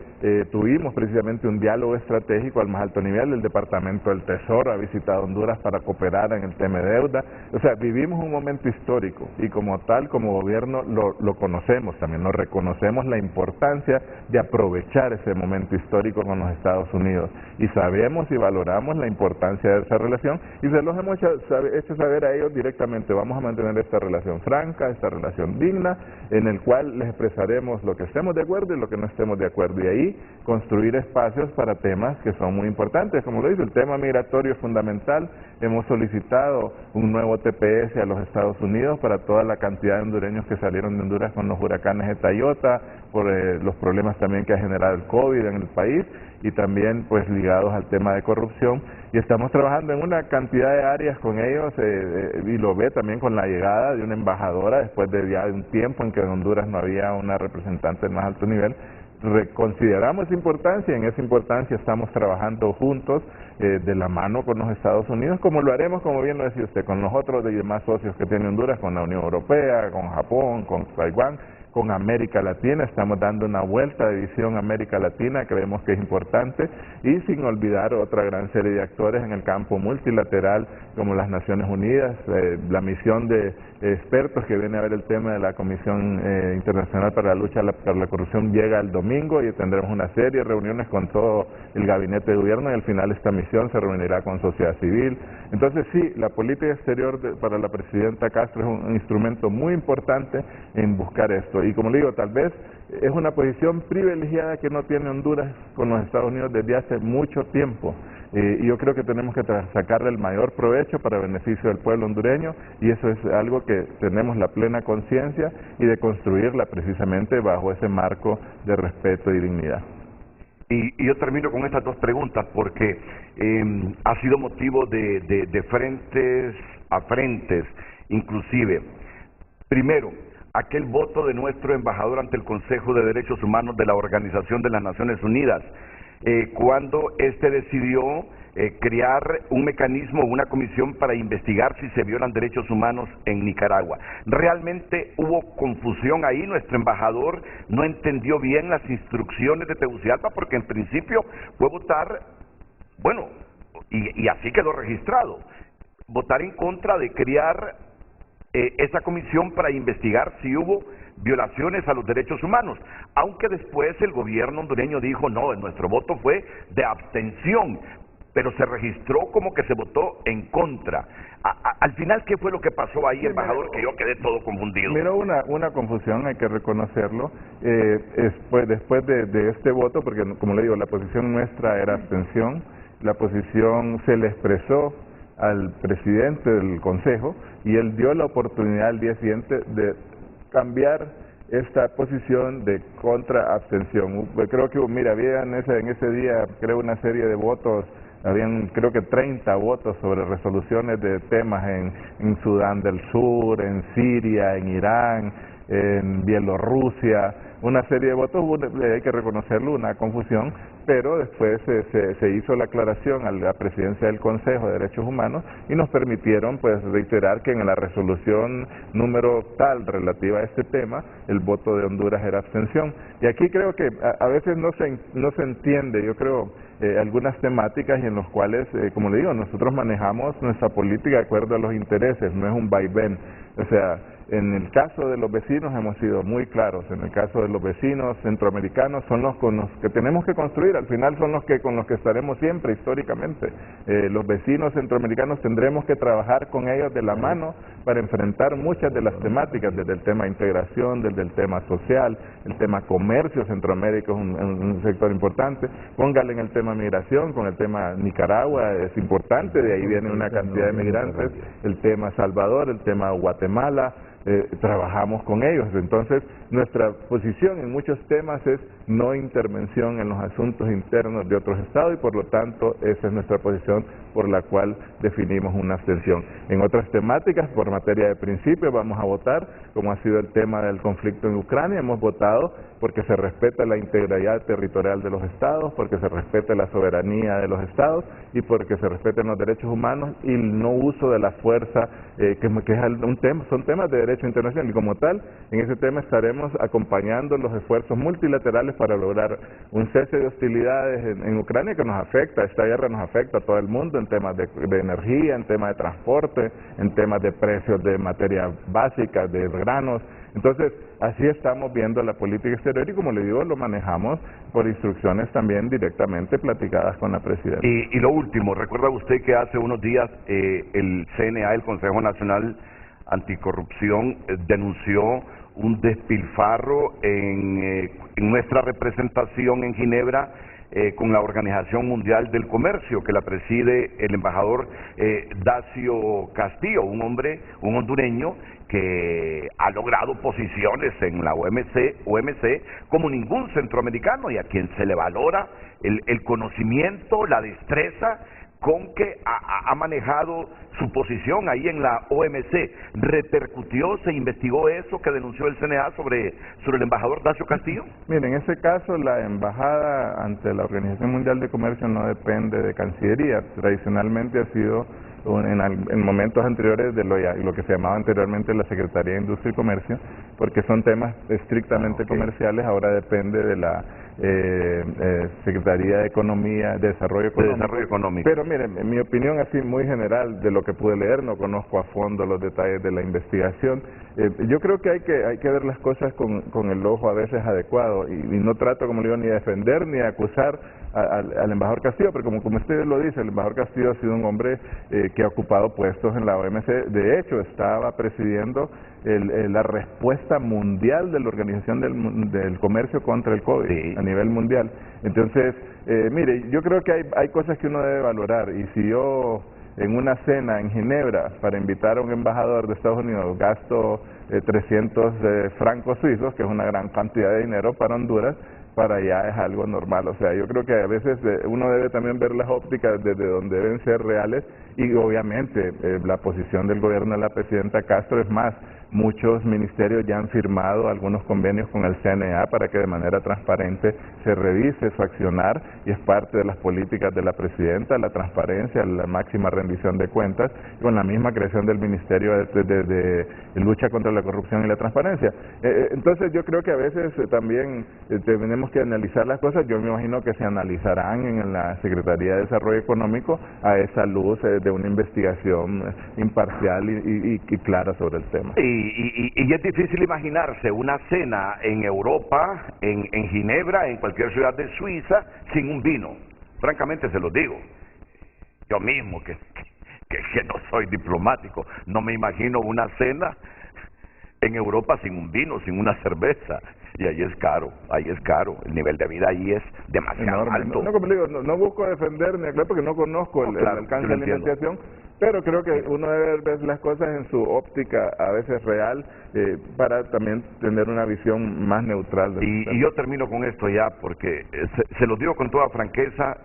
tuvimos precisamente un diálogo estratégico al más alto nivel. El Departamento del Tesoro ha visitado Honduras para cooperar en el tema de deuda. O sea, vivimos un momento histórico y como tal, como gobierno, lo conocemos también, nos reconocemos la importancia de aprovechar ese momento histórico con los Estados Unidos y sabemos y valoramos la importancia de esa relación y se los hemos hecho saber a ellos directamente. Vamos a mantener esta relación franca, esta relación digna, en el cual les expresaremos lo que estemos de acuerdo y lo que no estemos de acuerdo, y ahí construir espacios para temas que son muy importantes. Como lo dice, el tema migratorio es fundamental. Hemos solicitado un nuevo TPS a los Estados Unidos para toda la cantidad de hondureños que salieron de Honduras con los huracanes Eta y Iota, por los problemas también que ha generado el COVID en el país, y también pues ligados al tema de corrupción, y estamos trabajando en una cantidad de áreas con ellos, y lo ve también con la llegada de una embajadora después de ya de un tiempo en que en Honduras no había una representante de más alto nivel. Reconsideramos esa importancia, y en esa importancia estamos trabajando juntos de la mano con los Estados Unidos, como lo haremos, como bien lo decía usted, con los otros y demás socios que tiene Honduras, con la Unión Europea, con Japón, con Taiwán, con América Latina. Estamos dando una vuelta de visión a América Latina, creemos que es importante, y sin olvidar otra gran serie de actores en el campo multilateral, como las Naciones Unidas, la misión de expertos que viene a ver el tema de la Comisión Internacional para la Lucha contra la Corrupción llega el domingo, y tendremos una serie de reuniones con todo el gabinete de gobierno, y al final esta misión se reunirá con sociedad civil. Entonces sí, la política exterior para la presidenta Castro es un instrumento muy importante en buscar esto, y como le digo, tal vez es una posición privilegiada que no tiene Honduras con los Estados Unidos desde hace mucho tiempo. Y yo creo que tenemos que sacarle el mayor provecho para beneficio del pueblo hondureño, y eso es algo que tenemos la plena conciencia, y de construirla precisamente bajo ese marco de respeto y dignidad. Y yo termino con estas dos preguntas porque ha sido motivo de frentes a frentes, inclusive. Primero, aquel voto de nuestro embajador ante el Consejo de Derechos Humanos de la Organización de las Naciones Unidas, cuando éste decidió crear un mecanismo, una comisión para investigar si se violan derechos humanos en Nicaragua. Realmente hubo confusión ahí, nuestro embajador no entendió bien las instrucciones de Tegucigalpa, porque en principio fue votar, bueno, y así quedó registrado, votar en contra de crear esa comisión para investigar si hubo violaciones a los derechos humanos, aunque después el gobierno hondureño dijo no, nuestro voto fue de abstención, pero se registró como que se votó en contra. Al final, ¿qué fue lo que pasó ahí, embajador? Que yo quedé todo confundido. Mira, una confusión, hay que reconocerlo, después de este voto, porque como le digo, la posición nuestra era abstención, la posición se le expresó al presidente del Consejo, y él dio la oportunidad al día siguiente de cambiar esta posición de contra-abstención. Creo que, mira, había en ese día, creo, una serie de votos, habían creo que 30 votos sobre resoluciones de temas en Sudán del Sur, en Siria, en Irán, en Bielorrusia, una serie de votos, hay que reconocerlo, una confusión, pero después se hizo la aclaración a la presidencia del Consejo de Derechos Humanos y nos permitieron pues reiterar que en la resolución número tal relativa a este tema, el voto de Honduras era abstención. Y aquí creo que a veces no se entiende, yo creo, algunas temáticas y en los cuales, como le digo, nosotros manejamos nuestra política de acuerdo a los intereses, no es un vaivén. O sea, en el caso de los vecinos hemos sido muy claros, en el caso de los vecinos centroamericanos son los con los que tenemos que construir, al final son los que con los que estaremos siempre históricamente. Los vecinos centroamericanos tendremos que trabajar con ellos de la mano para enfrentar muchas de las temáticas, desde el tema integración, desde el tema social, el tema comercio. Centroamérica es un sector importante, póngale en el tema migración, con el tema Nicaragua es importante, de ahí viene una cantidad de migrantes, el tema Salvador, el tema Guatemala, trabajamos con ellos. Entonces nuestra posición en muchos temas es no intervención en los asuntos internos de otros estados, y por lo tanto esa es nuestra posición por la cual definimos una abstención. En otras temáticas, por materia de principio, vamos a votar, como ha sido el tema del conflicto en Ucrania, hemos votado porque se respeta la integridad territorial de los estados, porque se respeta la soberanía de los estados y porque se respeten los derechos humanos y el no uso de la fuerza, que es un tema, son temas de derechos derecho internacional, y como tal, en ese tema estaremos acompañando los esfuerzos multilaterales para lograr un cese de hostilidades en Ucrania que nos afecta. Esta guerra nos afecta a todo el mundo en temas de energía, en temas de transporte, en temas de precios de materias básicas, de granos. Entonces, así estamos viendo la política exterior y, como le digo, lo manejamos por instrucciones también directamente platicadas con la presidenta. Y lo último, ¿recuerda usted que hace unos días el CNA, el Consejo Nacional Anticorrupción, denunció un despilfarro en nuestra representación en Ginebra con la Organización Mundial del Comercio, que la preside el embajador Dacio Castillo, un hombre, un hondureño que ha logrado posiciones en la OMC como ningún centroamericano, y a quien se le valora el conocimiento, la destreza con que ha manejado su posición ahí en la OMC. ¿Repercutió, se investigó eso que denunció el CNA sobre el embajador Dacio Castillo? Miren, en ese caso la embajada ante la Organización Mundial de Comercio no depende de Cancillería. Tradicionalmente ha sido en momentos anteriores de lo que se llamaba anteriormente la Secretaría de Industria y Comercio, porque son temas estrictamente comerciales. Ahora depende de la Secretaría de Economía, de Desarrollo Económico. Pero miren, en mi opinión así muy general de lo que pude leer, no conozco a fondo los detalles de la investigación. Yo creo que hay que ver las cosas con el ojo a veces adecuado, y no trato, como le digo, ni de defender ni de acusar al embajador Castillo, pero como usted lo dice, el embajador Castillo ha sido un hombre que ha ocupado puestos en la OMC. De hecho, estaba presidiendo la respuesta mundial de la Organización del Comercio contra el COVID a nivel mundial. Entonces, mire, yo creo que hay cosas que uno debe valorar, y si yo en una cena en Ginebra para invitar a un embajador de Estados Unidos gasto 300 francos suizos, que es una gran cantidad de dinero para Honduras, para allá es algo normal. O sea, yo creo que a veces uno debe también ver las ópticas desde donde deben ser reales, y obviamente la posición del gobierno de la presidenta Castro es más. Muchos ministerios ya han firmado algunos convenios con el CNA para que de manera transparente se revise su accionar, y es parte de las políticas de la presidenta, la transparencia, la máxima rendición de cuentas, con la misma creación del Ministerio de Lucha contra la Corrupción y la Transparencia. Entonces yo creo que a veces también tenemos que analizar las cosas. Yo me imagino que se analizarán en la Secretaría de Desarrollo Económico a esa luz de una investigación imparcial y clara sobre el tema. Y es difícil imaginarse una cena en Europa, en Ginebra, en cualquier ciudad de Suiza, sin un vino. Francamente se lo digo. Yo mismo, que no soy diplomático, no me imagino una cena en Europa sin un vino, sin una cerveza. Y ahí es caro, el nivel de vida ahí es demasiado alto. No, como le digo, no busco defender ni aclarar, porque no conozco el alcance de la alimentación, pero creo que uno debe ver las cosas en su óptica a veces real, para también tener una visión más neutral. Y yo termino con esto ya, porque se lo digo con toda franqueza,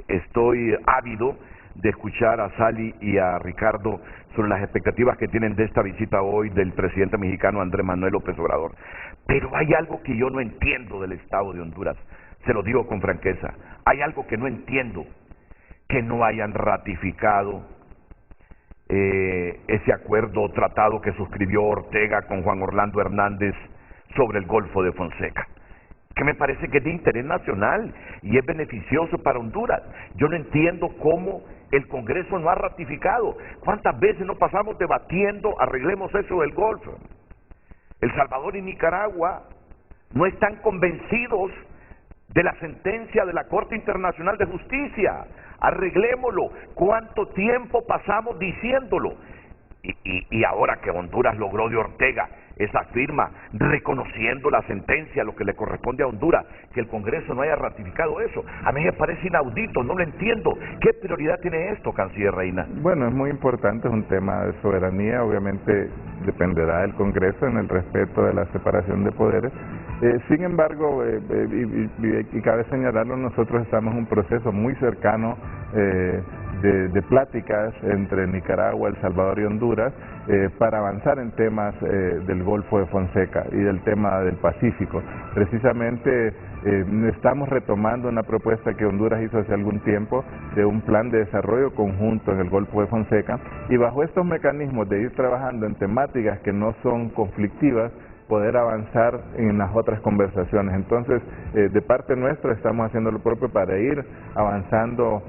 estoy ávido de escuchar a Sally y a Ricardo sobre las expectativas que tienen de esta visita hoy del presidente mexicano Andrés Manuel López Obrador. Pero hay algo que yo no entiendo del Estado de Honduras, se lo digo con franqueza, hay algo que no entiendo, que no hayan ratificado ese acuerdo o tratado que suscribió Ortega con Juan Orlando Hernández sobre el Golfo de Fonseca, que me parece que es de interés nacional y es beneficioso para Honduras. Yo no entiendo cómo el Congreso no ha ratificado. ¿Cuántas veces nos pasamos debatiendo, arreglemos eso del Golfo? El Salvador y Nicaragua no están convencidos de la sentencia de la Corte Internacional de Justicia. Arreglémoslo. ¿Cuánto tiempo pasamos diciéndolo? Y ahora que Honduras logró de Ortega esa firma reconociendo la sentencia, lo que le corresponde a Honduras, que el Congreso no haya ratificado eso, a mí me parece inaudito, no lo entiendo. ¿Qué prioridad tiene esto, Canciller Reina? Bueno, es muy importante, es un tema de soberanía, obviamente dependerá del Congreso en el respeto de la separación de poderes. Sin embargo, y cabe señalarlo, nosotros estamos en un proceso muy cercano de pláticas entre Nicaragua, El Salvador y Honduras para avanzar en temas del Golfo de Fonseca y del tema del Pacífico. Precisamente estamos retomando una propuesta que Honduras hizo hace algún tiempo de un plan de desarrollo conjunto en el Golfo de Fonseca, y bajo estos mecanismos de ir trabajando en temáticas que no son conflictivas, poder avanzar en las otras conversaciones. Entonces, de parte nuestra estamos haciendo lo propio para ir avanzando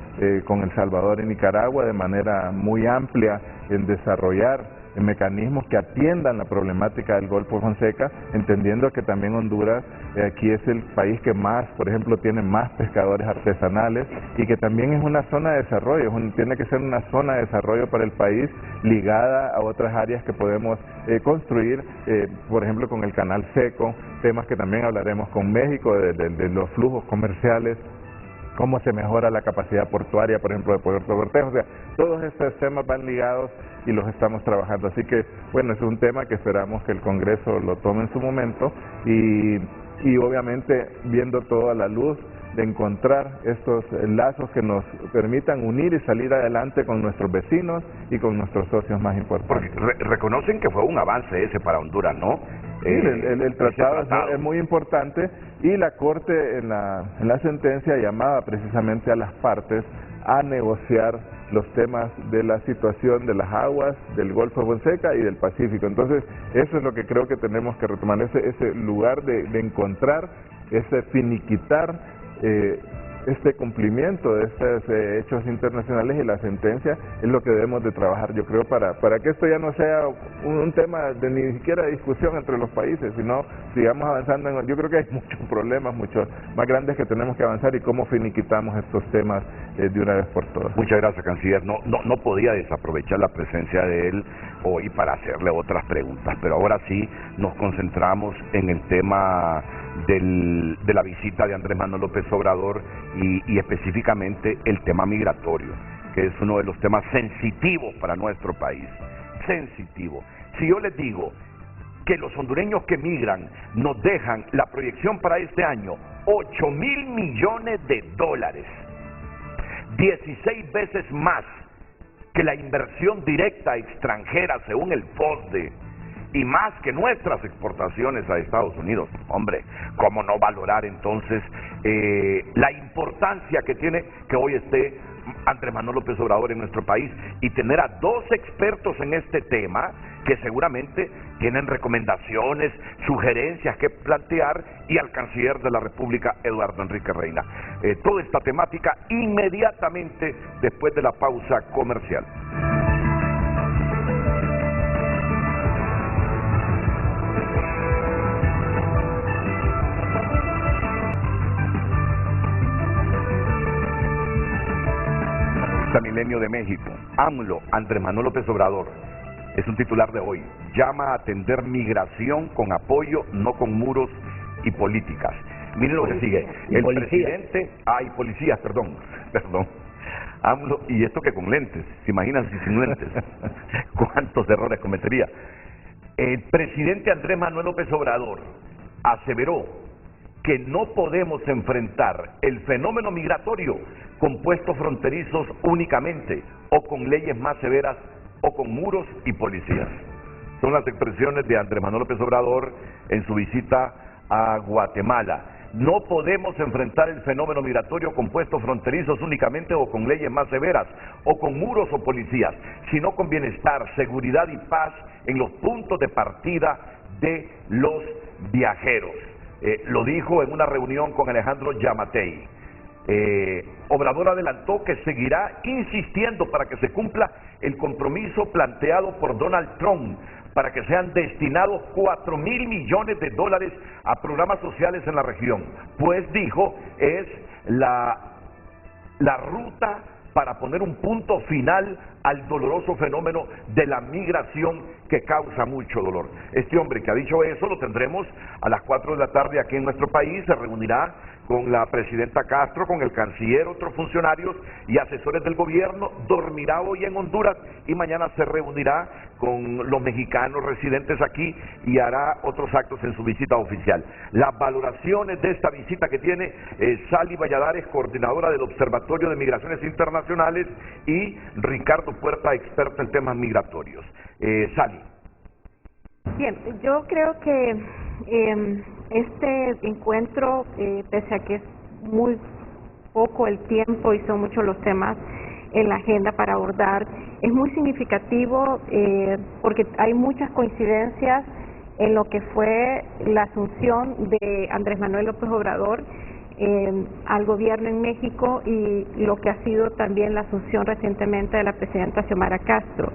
con El Salvador y Nicaragua de manera muy amplia en desarrollar mecanismos que atiendan la problemática del Golfo de Fonseca, entendiendo que también Honduras aquí es el país que más, por ejemplo, tiene más pescadores artesanales, y que también es una zona de desarrollo, tiene que ser una zona de desarrollo para el país ligada a otras áreas que podemos construir, por ejemplo con el Canal Seco, temas que también hablaremos con México de los flujos comerciales, cómo se mejora la capacidad portuaria, por ejemplo, de Puerto Cortés. O sea, todos estos temas van ligados y los estamos trabajando. Así que, bueno, es un tema que esperamos que el Congreso lo tome en su momento y obviamente viendo toda la luz de encontrar estos lazos que nos permitan unir y salir adelante con nuestros vecinos y con nuestros socios más importantes. Porque reconocen que fue un avance ese para Honduras, ¿no? Sí, el tratado es muy importante, y la Corte en la sentencia llamaba precisamente a las partes a negociar los temas de la situación de las aguas del Golfo de Fonseca y del Pacífico. Entonces, eso es lo que creo que tenemos que retomar, ese lugar de encontrar, ese finiquitar este cumplimiento de estos hechos internacionales, y la sentencia es lo que debemos de trabajar, yo creo, para que esto ya no sea un tema de ni siquiera de discusión entre los países, sino sigamos avanzando. Yo creo que hay muchos problemas, muchos más grandes que tenemos que avanzar, y cómo finiquitamos estos temas de una vez por todas. Muchas gracias, canciller. No podía desaprovechar la presencia de él hoy para hacerle otras preguntas, pero ahora sí nos concentramos en el tema de la visita de Andrés Manuel López Obrador y específicamente el tema migratorio, que es uno de los temas sensitivos para nuestro país. Sensitivo. Si yo les digo que los hondureños que migran nos dejan la proyección para este año 8.000 millones de dólares, 16 veces más que la inversión directa extranjera según el FOSDE, y más que nuestras exportaciones a Estados Unidos, hombre, ¿cómo no valorar entonces la importancia que tiene que hoy esté Andrés Manuel López Obrador en nuestro país, y tener a dos expertos en este tema que seguramente tienen recomendaciones, sugerencias que plantear, y al canciller de la República, Eduardo Enrique Reina? Toda esta temática inmediatamente después de la pausa comercial. Milenio de México, AMLO, Andrés Manuel López Obrador, es un titular de hoy, llama a atender migración con apoyo, no con muros y políticas. Miren lo que sigue, el presidente, policías, perdón, AMLO, y esto que con lentes, se imaginan si sin lentes, cuántos errores cometería. El presidente Andrés Manuel López Obrador aseveró que no podemos enfrentar el fenómeno migratorio con puestos fronterizos únicamente, o con leyes más severas, o con muros y policías. Son las expresiones de Andrés Manuel López Obrador en su visita a Guatemala. No podemos enfrentar el fenómeno migratorio con puestos fronterizos únicamente, o con leyes más severas, o con muros o policías, sino con bienestar, seguridad y paz en los puntos de partida de los viajeros. Lo dijo en una reunión con Alejandro Yamatei. Obrador adelantó que seguirá insistiendo para que se cumpla el compromiso planteado por Donald Trump, para que sean destinados 4.000 millones de dólares a programas sociales en la región, pues dijo, es la ruta para poner un punto final al doloroso fenómeno de la migración que causa mucho dolor. Este hombre que ha dicho eso lo tendremos a las 4 de la tarde aquí en nuestro país, se reunirá con la presidenta Castro, con el canciller, otros funcionarios y asesores del gobierno, dormirá hoy en Honduras y mañana se reunirá con los mexicanos residentes aquí y hará otros actos en su visita oficial. Las valoraciones de esta visita que tiene Sally Valladares, coordinadora del Observatorio de Migraciones Internacionales, y Ricardo Puerta, experto en temas migratorios. Sally. Bien, yo creo que este encuentro, pese a que es muy poco el tiempo y son muchos los temas en la agenda para abordar, es muy significativo porque hay muchas coincidencias en lo que fue la asunción de Andrés Manuel López Obrador al gobierno en México y lo que ha sido también la asunción recientemente de la presidenta Xiomara Castro.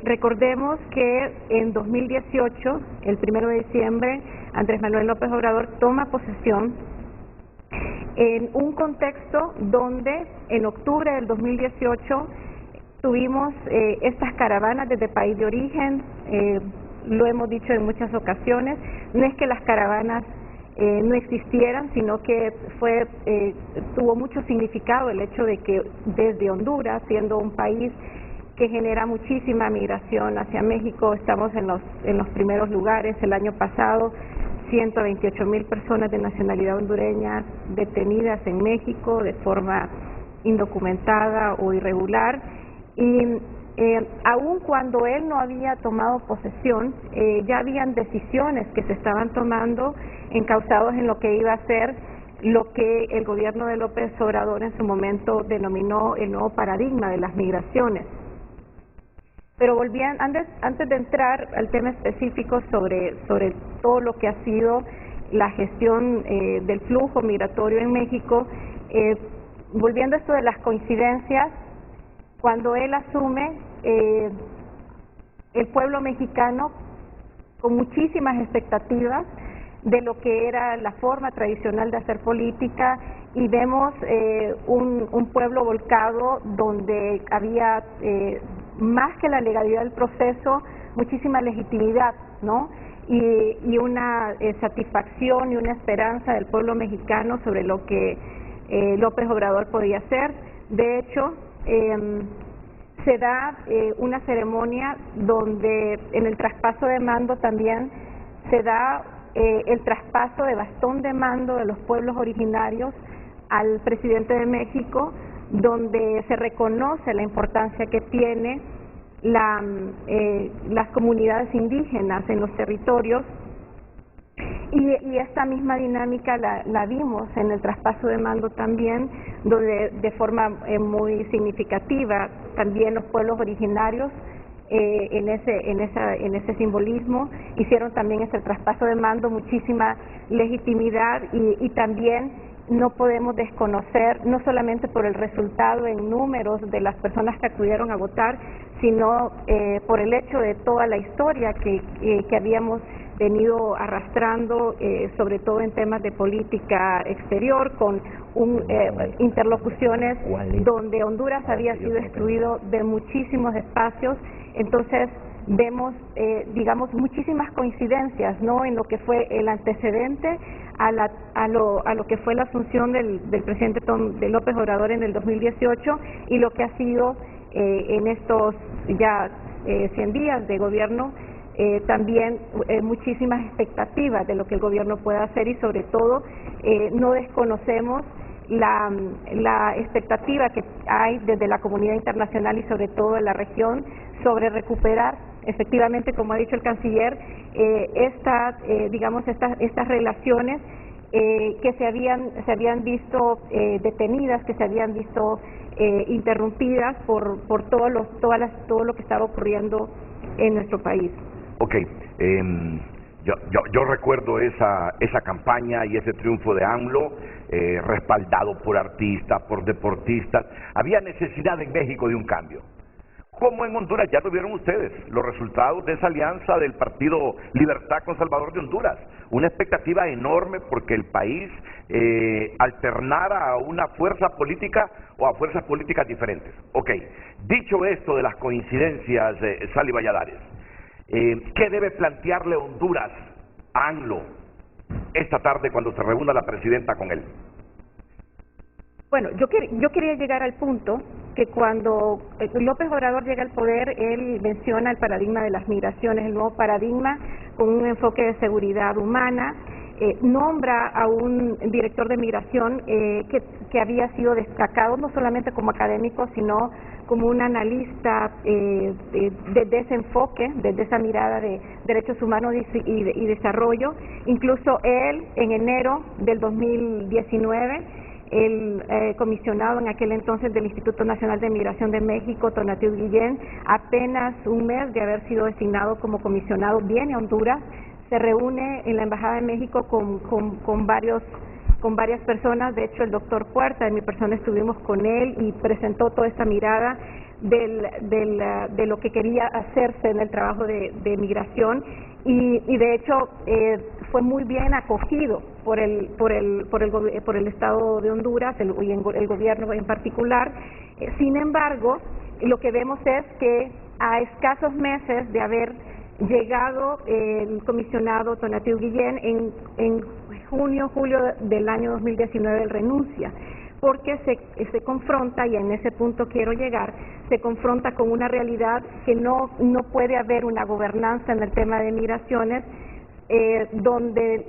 Recordemos que en 2018, el 1 de diciembre, Andrés Manuel López Obrador toma posesión en un contexto donde en octubre del 2018 tuvimos estas caravanas desde país de origen, lo hemos dicho en muchas ocasiones, no es que las caravanas no existieran, sino que tuvo mucho significado el hecho de que desde Honduras, siendo un país que genera muchísima migración hacia México, estamos en los primeros lugares. El año pasado 128,000 personas de nacionalidad hondureña detenidas en México de forma indocumentada o irregular, y aun cuando él no había tomado posesión, ya habían decisiones que se estaban tomando encausados en lo que iba a ser lo que el gobierno de López Obrador en su momento denominó el nuevo paradigma de las migraciones. Pero antes de entrar al tema específico sobre todo lo que ha sido la gestión del flujo migratorio en México, volviendo a esto de las coincidencias, cuando él asume, el pueblo mexicano, con muchísimas expectativas de lo que era la forma tradicional de hacer política, y vemos un pueblo volcado donde había más que la legalidad del proceso, muchísima legitimidad, ¿no? Y una satisfacción y una esperanza del pueblo mexicano sobre lo que López Obrador podía hacer. De hecho, se da una ceremonia donde en el traspaso de mando también se da el traspaso de bastón de mando de los pueblos originarios al presidente de México, donde se reconoce la importancia que tiene las comunidades indígenas en los territorios, y esta misma dinámica la vimos en el traspaso de mando también, donde de forma muy significativa también los pueblos originarios en ese simbolismo hicieron también ese traspaso de mando, muchísima legitimidad, y también no podemos desconocer, no solamente por el resultado en números de las personas que acudieron a votar, sino por el hecho de toda la historia que habíamos venido arrastrando, sobre todo en temas de política exterior, con interlocuciones donde Honduras había sido excluido de muchísimos espacios. Entonces vemos, digamos, muchísimas coincidencias, ¿no?, en lo que fue el antecedente a lo que fue la asunción del presidente de López Obrador en el 2018 y lo que ha sido en estos ya 100 días de gobierno. También muchísimas expectativas de lo que el gobierno pueda hacer, y sobre todo no desconocemos la expectativa que hay desde la comunidad internacional y sobre todo de la región sobre recuperar efectivamente, como ha dicho el canciller, estas relaciones que se habían visto detenidas, que se habían visto interrumpidas por todo lo que estaba ocurriendo en nuestro país. Ok, yo recuerdo esa campaña y ese triunfo de AMLO, respaldado por artistas, por deportistas. Había necesidad en México de un cambio. Como en Honduras, ya lo vieron ustedes, los resultados de esa alianza del Partido Libertad con Salvador de Honduras. Una expectativa enorme porque el país alternara a una fuerza política o a fuerzas políticas diferentes. Ok, dicho esto de las coincidencias, Sally Valladares, ¿qué debe plantearle Honduras a AMLO esta tarde cuando se reúna la presidenta con él? Bueno, yo quería llegar al punto que cuando López Obrador llega al poder, él menciona el paradigma de las migraciones, el nuevo paradigma con un enfoque de seguridad humana, nombra a un director de migración que había sido destacado no solamente como académico, sino como un analista desde ese enfoque, desde esa mirada de derechos humanos y desarrollo. Incluso él, en enero del 2019, el comisionado en aquel entonces del Instituto Nacional de Migración de México, Tonatiuh Guillén, apenas un mes de haber sido designado como comisionado, viene a Honduras, se reúne en la Embajada de México con varias personas. De hecho, el doctor Puerta, en mi persona, estuvimos con él y presentó toda esta mirada de lo que quería hacerse en el trabajo de migración, y de hecho fue muy bien acogido por el Estado de Honduras y el gobierno en particular. Sin embargo, lo que vemos es que a escasos meses de haber llegado el comisionado Tonatiuh Guillén, en julio del año 2019 él renuncia, porque se confronta, y en ese punto quiero llegar, se confronta con una realidad que no puede haber una gobernanza en el tema de migraciones donde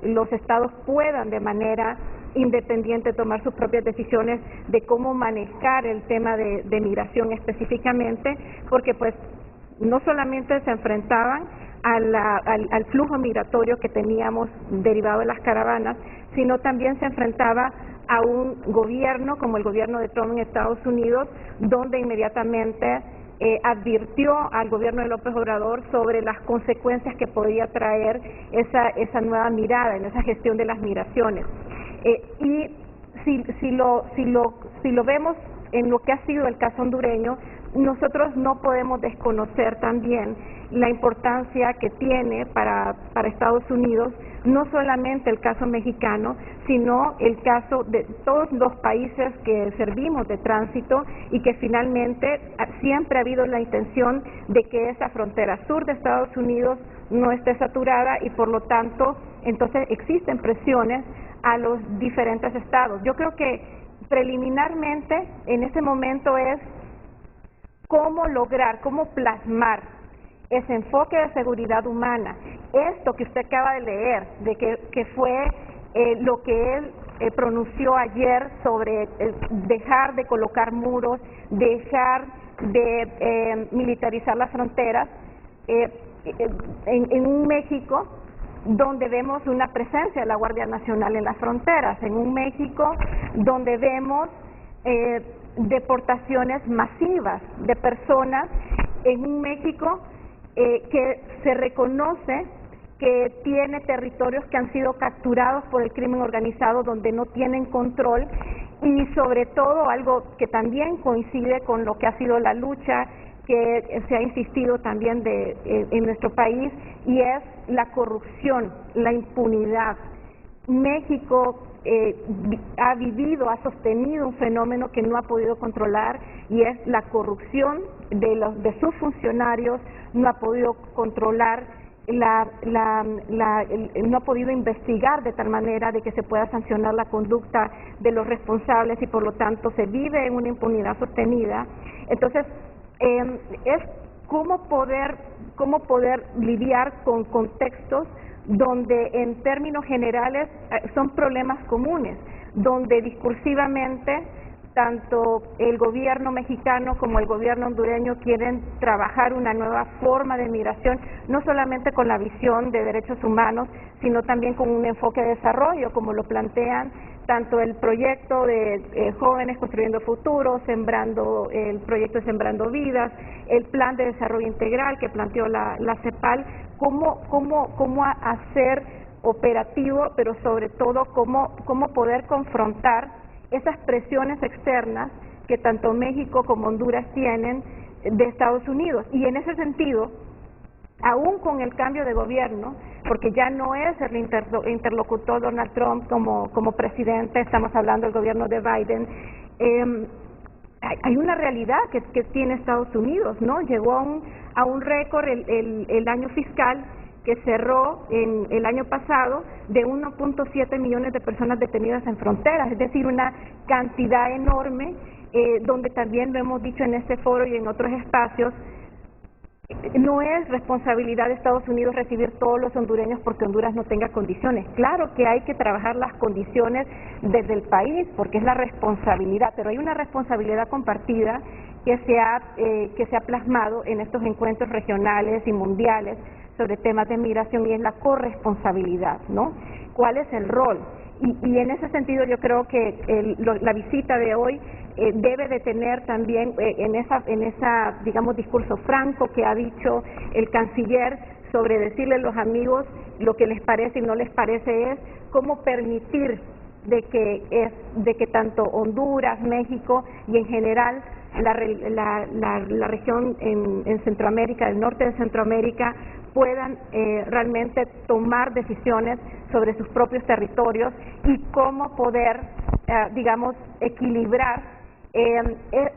los estados puedan de manera independiente tomar sus propias decisiones de cómo manejar el tema de migración específicamente, porque pues no solamente se enfrentaban al flujo migratorio que teníamos derivado de las caravanas, sino también se enfrentaba a un gobierno como el gobierno de Trump en Estados Unidos, donde inmediatamente advirtió al gobierno de López Obrador sobre las consecuencias que podía traer esa nueva mirada en esa gestión de las migraciones. Y si lo vemos en lo que ha sido el caso hondureño, nosotros no podemos desconocer también la importancia que tiene para Estados Unidos no solamente el caso mexicano, sino el caso de todos los países que servimos de tránsito, y que finalmente siempre ha habido la intención de que esa frontera sur de Estados Unidos no esté saturada, y por lo tanto entonces existen presiones a los diferentes estados. Yo creo que preliminarmente en ese momento es cómo lograr, cómo plasmar ese enfoque de seguridad humana, esto que usted acaba de leer, de que fue lo que él pronunció ayer sobre dejar de colocar muros, dejar de militarizar las fronteras, en un México donde vemos una presencia de la Guardia Nacional en las fronteras, en un México donde vemos deportaciones masivas de personas, en un México que se reconoce que tiene territorios que han sido capturados por el crimen organizado, donde no tienen control, y sobre todo algo que también coincide con lo que ha sido la lucha que se ha insistido también en nuestro país, y es la corrupción, la impunidad. México ha sostenido un fenómeno que no ha podido controlar, y es la corrupción de sus funcionarios. No ha podido controlar, no ha podido investigar de tal manera de que se pueda sancionar la conducta de los responsables, y por lo tanto se vive en una impunidad sostenida. Entonces, es cómo poder lidiar con contextos donde en términos generales son problemas comunes, donde discursivamente tanto el gobierno mexicano como el gobierno hondureño quieren trabajar una nueva forma de migración, no solamente con la visión de derechos humanos, sino también con un enfoque de desarrollo, como lo plantean tanto el proyecto de Jóvenes Construyendo Futuro, el proyecto de Sembrando Vidas, el plan de desarrollo integral que planteó la CEPAL, cómo hacer operativo, pero sobre todo cómo poder confrontar esas presiones externas que tanto México como Honduras tienen de Estados Unidos. Y en ese sentido, aún con el cambio de gobierno, porque ya no es el interlocutor Donald Trump como presidente, estamos hablando del gobierno de Biden, hay una realidad que tiene Estados Unidos, ¿no? Llegó a un récord el año fiscal, que cerró en el año pasado de 1.7 millones de personas detenidas en fronteras, es decir, una cantidad enorme, donde también lo hemos dicho en este foro y en otros espacios. No es responsabilidad de Estados Unidos recibir todos los hondureños porque Honduras no tenga condiciones. Claro que hay que trabajar las condiciones desde el país porque es la responsabilidad, pero hay una responsabilidad compartida que se ha plasmado en estos encuentros regionales y mundiales sobre temas de migración y es la corresponsabilidad, ¿no? ¿Cuál es el rol? Y en ese sentido yo creo que la visita de hoy debe de tener también en esa digamos discurso franco que ha dicho el canciller sobre decirle a los amigos lo que les parece y no les parece, es cómo permitir de que tanto Honduras, México y en general la región en Centroamérica, el norte de Centroamérica, puedan realmente tomar decisiones sobre sus propios territorios y cómo poder, digamos, equilibrar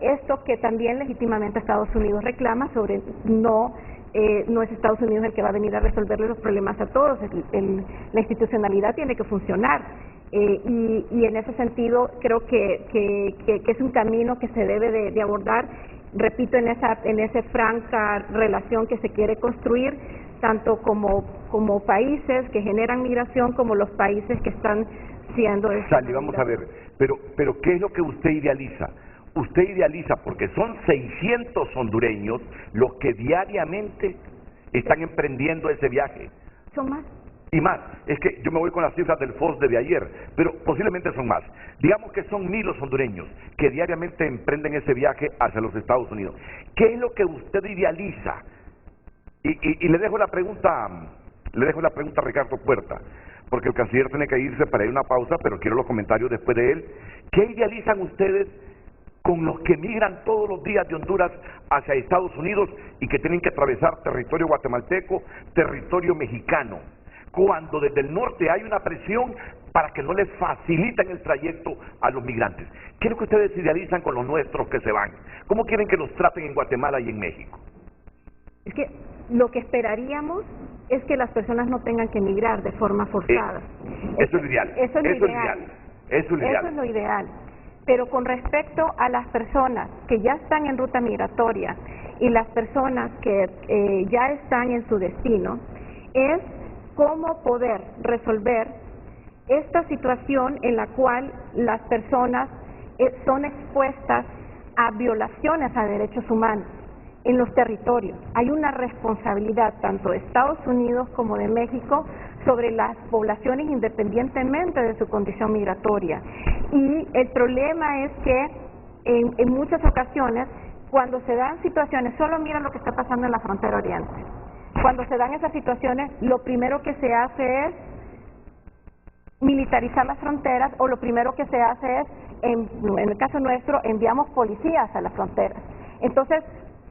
esto que también legítimamente Estados Unidos reclama sobre no es Estados Unidos el que va a venir a resolverle los problemas a todos, la institucionalidad tiene que funcionar. Y en ese sentido creo que es un camino que se debe de abordar, repito, en esa franca relación que se quiere construir, tanto como países que generan migración como los países que están siendo... Sally, vamos a ver, pero ¿qué es lo que usted idealiza? Usted idealiza, porque son 600 hondureños los que diariamente están emprendiendo ese viaje. ¿Son más? Y más, es que yo me voy con las cifras del FOSDE de ayer, pero posiblemente son más. Digamos que son 1000 los hondureños que diariamente emprenden ese viaje hacia los Estados Unidos. ¿Qué es lo que usted idealiza? Y le dejo la pregunta a Ricardo Puerta, porque el canciller tiene que irse para ir a una pausa, pero quiero los comentarios después de él. ¿Qué idealizan ustedes con los que migran todos los días de Honduras hacia Estados Unidos y que tienen que atravesar territorio guatemalteco, territorio mexicano, cuando desde el norte hay una presión para que no les faciliten el trayecto a los migrantes? ¿Qué es lo que ustedes idealizan con los nuestros que se van? ¿Cómo quieren que los traten en Guatemala y en México? Es que lo que esperaríamos es que las personas no tengan que emigrar de forma forzada. Eso es lo ideal. Eso es lo ideal. Pero con respecto a las personas que ya están en ruta migratoria y las personas que ya están en su destino, es cómo poder resolver esta situación en la cual las personas son expuestas a violaciones a derechos humanos en los territorios. Hay una responsabilidad tanto de Estados Unidos como de México sobre las poblaciones independientemente de su condición migratoria. Y el problema es que en muchas ocasiones, cuando se dan situaciones, solo miran lo que está pasando en la frontera oriente. Cuando se dan esas situaciones, lo primero que se hace es militarizar las fronteras, o lo primero que se hace es, en el caso nuestro, enviamos policías a las fronteras. Entonces,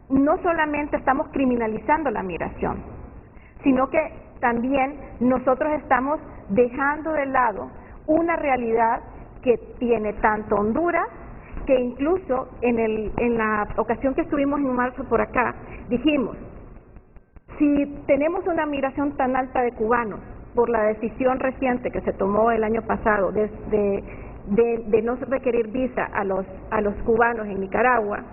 no solamente estamos criminalizando la migración, sino que también nosotros estamos dejando de lado una realidad que tiene tanto Honduras, que incluso en la ocasión que estuvimos en marzo por acá, dijimos, si tenemos una migración tan alta de cubanos por la decisión reciente que se tomó el año pasado de no requerir visa a los cubanos en Nicaragua,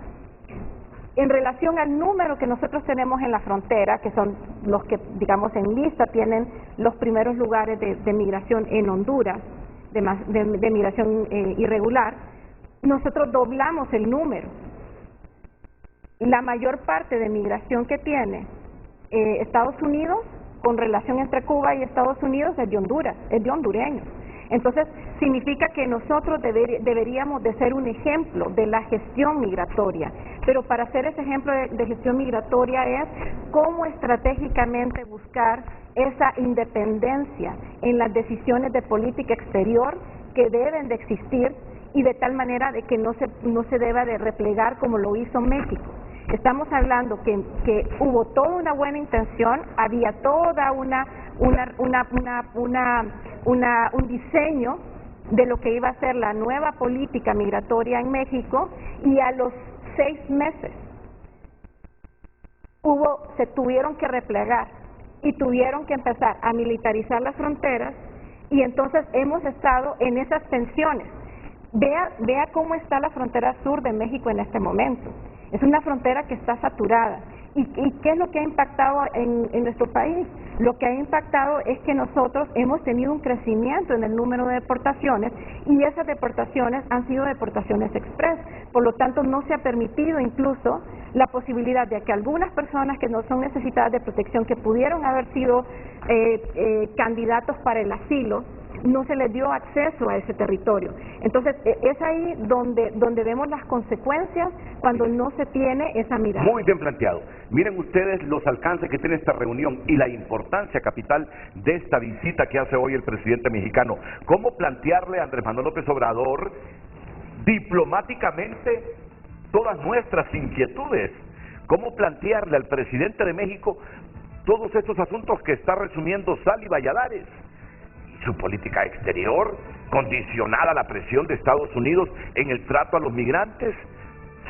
en relación al número que nosotros tenemos en la frontera, que son los que, digamos, en lista tienen los primeros lugares de migración en Honduras, de migración irregular, nosotros doblamos el número. La mayor parte de migración que tiene Estados Unidos, con relación entre Cuba y Estados Unidos, es de Honduras, es de hondureños. Entonces, significa que nosotros deberíamos de ser un ejemplo de la gestión migratoria, pero para hacer ese ejemplo de gestión migratoria es cómo estratégicamente buscar esa independencia en las decisiones de política exterior que deben de existir, y de tal manera de que no se deba de replegar como lo hizo México. Estamos hablando que hubo toda una buena intención, había toda un diseño de lo que iba a ser la nueva política migratoria en México, y a los 6 meses se tuvieron que replegar y tuvieron que empezar a militarizar las fronteras, y entonces hemos estado en esas tensiones. Vea cómo está la frontera sur de México en este momento. Es una frontera que está saturada. ¿Y qué es lo que ha impactado en nuestro país? Lo que ha impactado es que nosotros hemos tenido un crecimiento en el número de deportaciones, y esas deportaciones han sido deportaciones express. Por lo tanto, no se ha permitido incluso la posibilidad de que algunas personas que no son necesitadas de protección, que pudieron haber sido candidatos para el asilo, no se les dio acceso a ese territorio. Entonces, es ahí donde vemos las consecuencias cuando no se tiene esa mirada. Muy bien planteado. Miren ustedes los alcances que tiene esta reunión y la importancia capital de esta visita que hace hoy el presidente mexicano. ¿Cómo plantearle a Andrés Manuel López Obrador diplomáticamente todas nuestras inquietudes? ¿Cómo plantearle al presidente de México todos estos asuntos que está resumiendo Sally Valladares? Su política exterior, condicionada a la presión de Estados Unidos en el trato a los migrantes.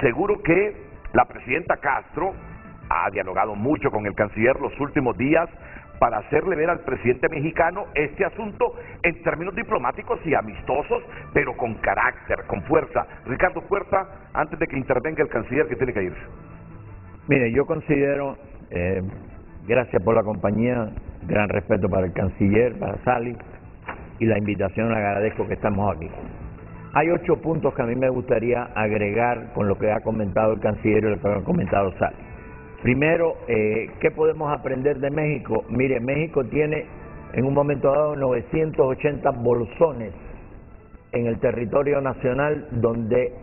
Seguro que la presidenta Castro ha dialogado mucho con el canciller los últimos días para hacerle ver al presidente mexicano este asunto en términos diplomáticos y amistosos, pero con carácter, con fuerza. Ricardo Puerta, antes de que intervenga el canciller, que tiene que irse. Mire, yo considero, gracias por la compañía, gran respeto para el canciller, para Sally, y la invitación, agradezco que estamos aquí. Hay 8 puntos que a mí me gustaría agregar con lo que ha comentado el canciller y lo que ha comentado Sally. Primero, ¿qué podemos aprender de México? Mire, México tiene en un momento dado 980 bolsones en el territorio nacional donde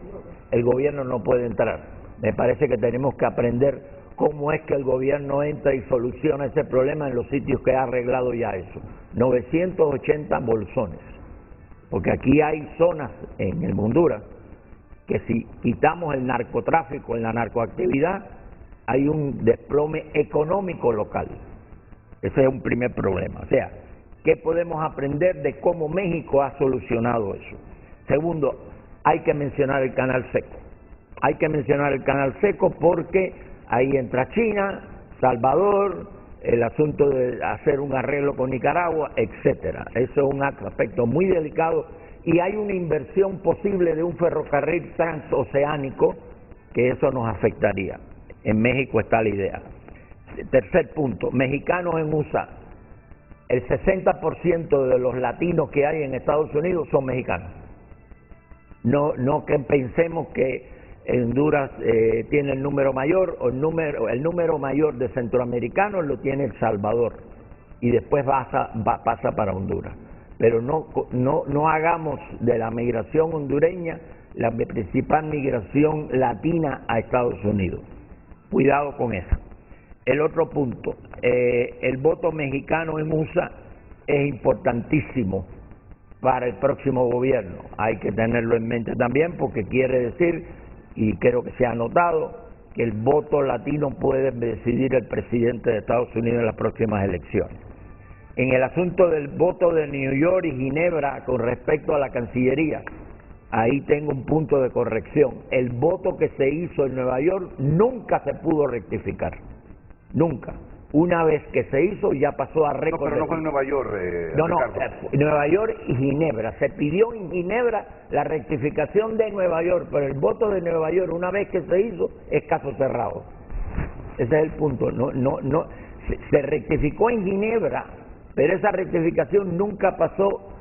el gobierno no puede entrar. Me parece que tenemos que aprender cómo es que el gobierno entra y soluciona ese problema en los sitios que ha arreglado ya eso. 980 bolsones. Porque aquí hay zonas en el Honduras que si quitamos el narcotráfico, en la narcoactividad, hay un desplome económico local. Ese es un primer problema. O sea, ¿qué podemos aprender de cómo México ha solucionado eso? Segundo, hay que mencionar el Canal Seco. Hay que mencionar el Canal Seco porque ahí entra China, Salvador, el asunto de hacer un arreglo con Nicaragua, etcétera. Eso es un aspecto muy delicado y hay una inversión posible de un ferrocarril transoceánico que eso nos afectaría. En México está la idea. Tercer punto, mexicanos en USA. El 60% de los latinos que hay en Estados Unidos son mexicanos. No que pensemos que Honduras tiene el número mayor, o el número mayor de centroamericanos lo tiene El Salvador y después pasa para Honduras. Pero no hagamos de la migración hondureña la principal migración latina a Estados Unidos. Cuidado con eso. El otro punto, el voto mexicano en USA es importantísimo para el próximo gobierno. Hay que tenerlo en mente también porque quiere decir, y creo que se ha notado, que el voto latino puede decidir el presidente de Estados Unidos en las próximas elecciones. En el asunto del voto de New York y Ginebra con respecto a la Cancillería, ahí tengo un punto de corrección. El voto que se hizo en Nueva York nunca se pudo rectificar. Nunca. Una vez que se hizo ya pasó a récord. No, pero no fue en Nueva York, Nueva York y Ginebra. Se pidió en Ginebra la rectificación de Nueva York, pero el voto de Nueva York, una vez que se hizo, es caso cerrado. Ese es el punto. Se rectificó en Ginebra, pero esa rectificación nunca pasó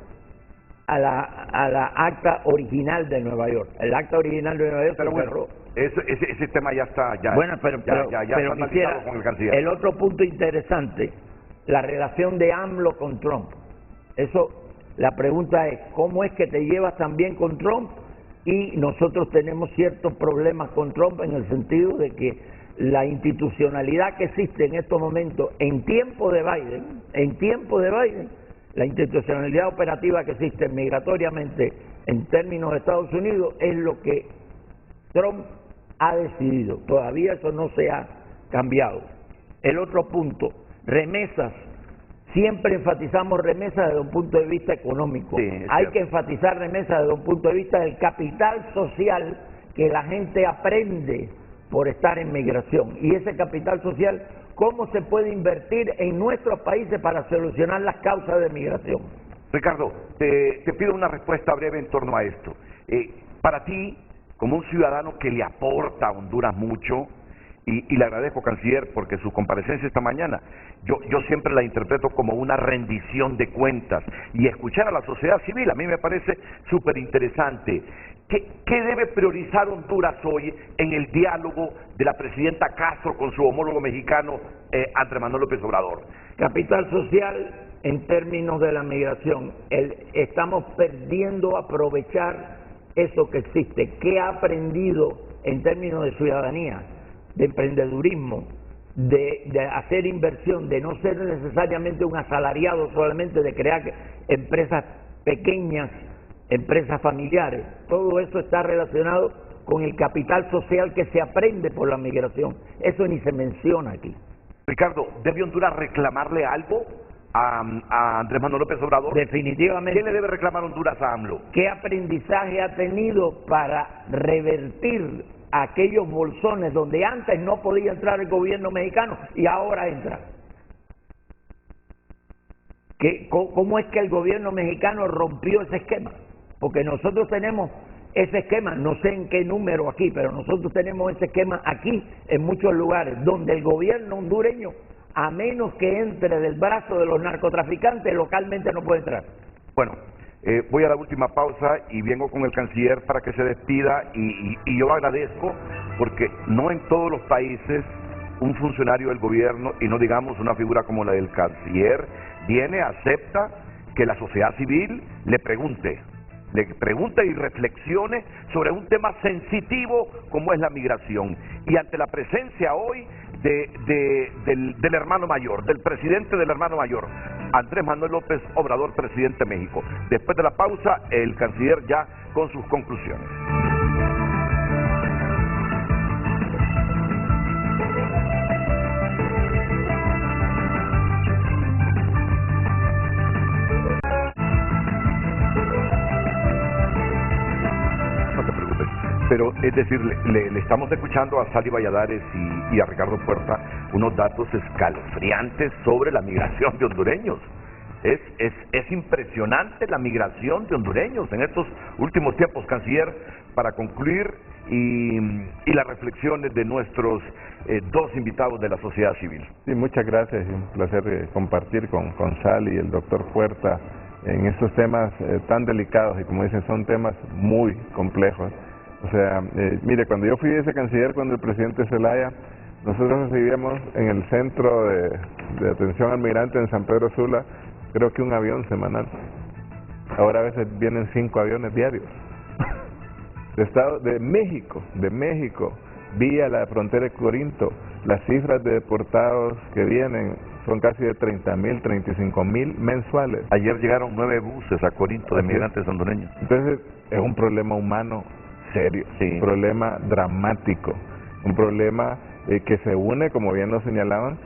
a la acta original de Nueva York. El acta original de Nueva York se cerró. Ese tema ya está, bueno, pero quisiera, con el canciller. El otro punto interesante, la relación de AMLO con Trump. Eso, la pregunta es, ¿cómo es que te llevas tan bien con Trump? Y nosotros tenemos ciertos problemas con Trump en el sentido de que la institucionalidad que existe en estos momentos, en tiempo de Biden, la institucionalidad operativa que existe migratoriamente en términos de Estados Unidos es lo que Trump ha decidido. Todavía eso no se ha cambiado. El otro punto, remesas. Siempre enfatizamos remesas desde un punto de vista económico. Sí, hay que enfatizar remesas desde un punto de vista del capital social que la gente aprende por estar en migración. Y ese capital social, cómo se puede invertir en nuestros países para solucionar las causas de migración. Ricardo, te pido una respuesta breve en torno a esto. Para ti, como un ciudadano que le aporta a Honduras mucho, y le agradezco, canciller, porque su comparecencia esta mañana, yo siempre la interpreto como una rendición de cuentas, y escuchar a la sociedad civil a mí me parece súper interesante. ¿Qué debe priorizar Honduras hoy en el diálogo de la presidenta Castro con su homólogo mexicano Andrés Manuel López Obrador? Capital social en términos de la migración. Estamos perdiendo aprovechar eso que existe. ¿Qué ha aprendido en términos de ciudadanía, de emprendedurismo, de hacer inversión, de no ser necesariamente un asalariado solamente, de crear empresas pequeñas, empresas familiares? Todo eso está relacionado con el capital social que se aprende por la migración. Eso ni se menciona aquí. Ricardo, ¿debe Honduras reclamarle algo a Andrés Manuel López Obrador? Definitivamente. ¿Qué le debe reclamar Honduras a AMLO? ¿Qué aprendizaje ha tenido para revertir aquellos bolsones donde antes no podía entrar el gobierno mexicano y ahora entra? ¿Cómo es que el gobierno mexicano rompió ese esquema? Porque nosotros tenemos ese esquema, no sé en qué número aquí, pero nosotros tenemos ese esquema aquí en muchos lugares, donde el gobierno hondureño, a menos que entre del brazo de los narcotraficantes, localmente no puede entrar. Bueno, voy a la última pausa y vengo con el canciller para que se despida, y yo agradezco porque no en todos los países un funcionario del gobierno, y no digamos una figura como la del canciller, viene, acepta que la sociedad civil le pregunte y reflexione sobre un tema sensitivo como es la migración. Y ante la presencia hoy del hermano mayor, del presidente del hermano mayor, Andrés Manuel López Obrador, presidente de México. Después de la pausa, el canciller ya con sus conclusiones. Pero es decir, le estamos escuchando a Sally Valladares y a Ricardo Puerta unos datos escalofriantes sobre la migración de hondureños. Es impresionante la migración de hondureños en estos últimos tiempos, canciller, para concluir, y las reflexiones de nuestros dos invitados de la sociedad civil. Sí, muchas gracias, y un placer compartir con Sally y el doctor Puerta en estos temas tan delicados, y como dicen, son temas muy complejos. O sea, mire, cuando yo fui vicecanciller, cuando el presidente Zelaya, nosotros recibíamos en el centro de atención al migrante en San Pedro Sula, creo que un avión semanal. Ahora a veces vienen 5 aviones diarios. De México, vía la frontera de Corinto, las cifras de deportados que vienen son casi de 30,000, 35,000 mensuales. Ayer llegaron 9 buses a Corinto de migrantes hondureños. Entonces, es un problema humano serio, sí. Un problema dramático, un problema que se une, como bien lo señalaban,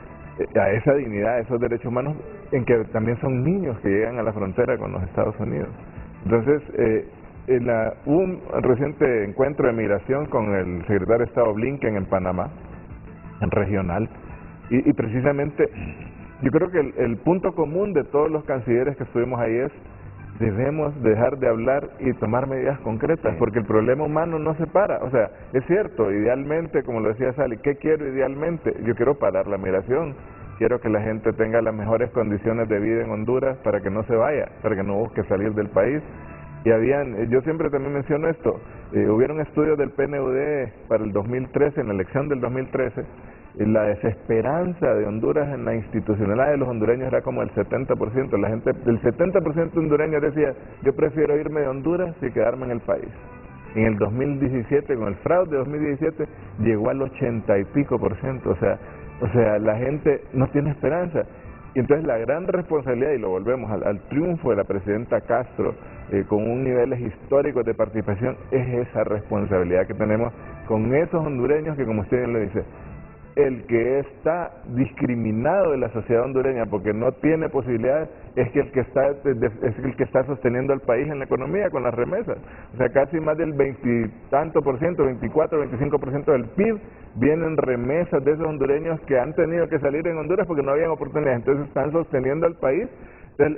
a esa dignidad, a esos derechos humanos, en que también son niños que llegan a la frontera con los Estados Unidos. Entonces, hubo un reciente encuentro de migración con el secretario de Estado Blinken en Panamá, en regional, y precisamente yo creo que el punto común de todos los cancilleres que estuvimos ahí es: debemos dejar de hablar y tomar medidas concretas, porque el problema humano no se para. O sea, es cierto, idealmente, como lo decía Sally, ¿qué quiero idealmente? Yo quiero parar la migración, quiero que la gente tenga las mejores condiciones de vida en Honduras para que no se vaya, para que no busque salir del país. Y yo siempre también menciono esto, hubieron estudios del PNUD para el 2013, en la elección del 2013, la desesperanza de Honduras en la institucionalidad de los hondureños era como el 70%. La gente, el 70% de hondureños decía: yo prefiero irme de Honduras y quedarme en el país. En el 2017, con el fraude de 2017, llegó al 80 y pico %. O sea, la gente no tiene esperanza. Y entonces la gran responsabilidad, y lo volvemos al triunfo de la presidenta Castro, con un nivel histórico de participación, es esa responsabilidad que tenemos con esos hondureños que, como usted bien lo dice, el que está discriminado de la sociedad hondureña porque no tiene posibilidades es el que está sosteniendo al país en la economía con las remesas. O sea, casi más del 20 y tanto %, 24, 25% del PIB vienen remesas de esos hondureños que han tenido que salir en Honduras porque no habían oportunidades, entonces están sosteniendo al país.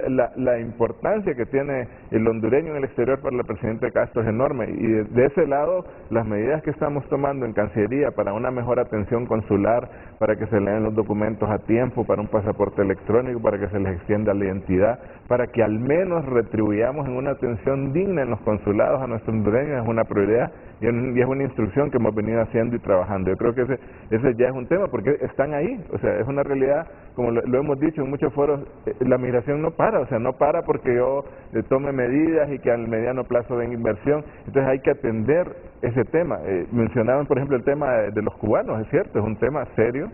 La importancia que tiene el hondureño en el exterior para el presidente Castro es enorme, y de ese lado las medidas que estamos tomando en Cancillería para una mejor atención consular, para que se lean los documentos a tiempo, para un pasaporte electrónico, para que se les extienda la identidad, para que al menos retribuyamos en una atención digna en los consulados a nuestros hondureños, es una prioridad y es una instrucción que hemos venido haciendo y trabajando. Yo creo que ese ya es un tema, porque están ahí, o sea, es una realidad, como lo hemos dicho en muchos foros, la migración no para, o sea, no para porque yo tome medidas y que al mediano plazo den inversión, entonces hay que atender ese tema. Mencionaban, por ejemplo, el tema de los cubanos, es cierto, es un tema serio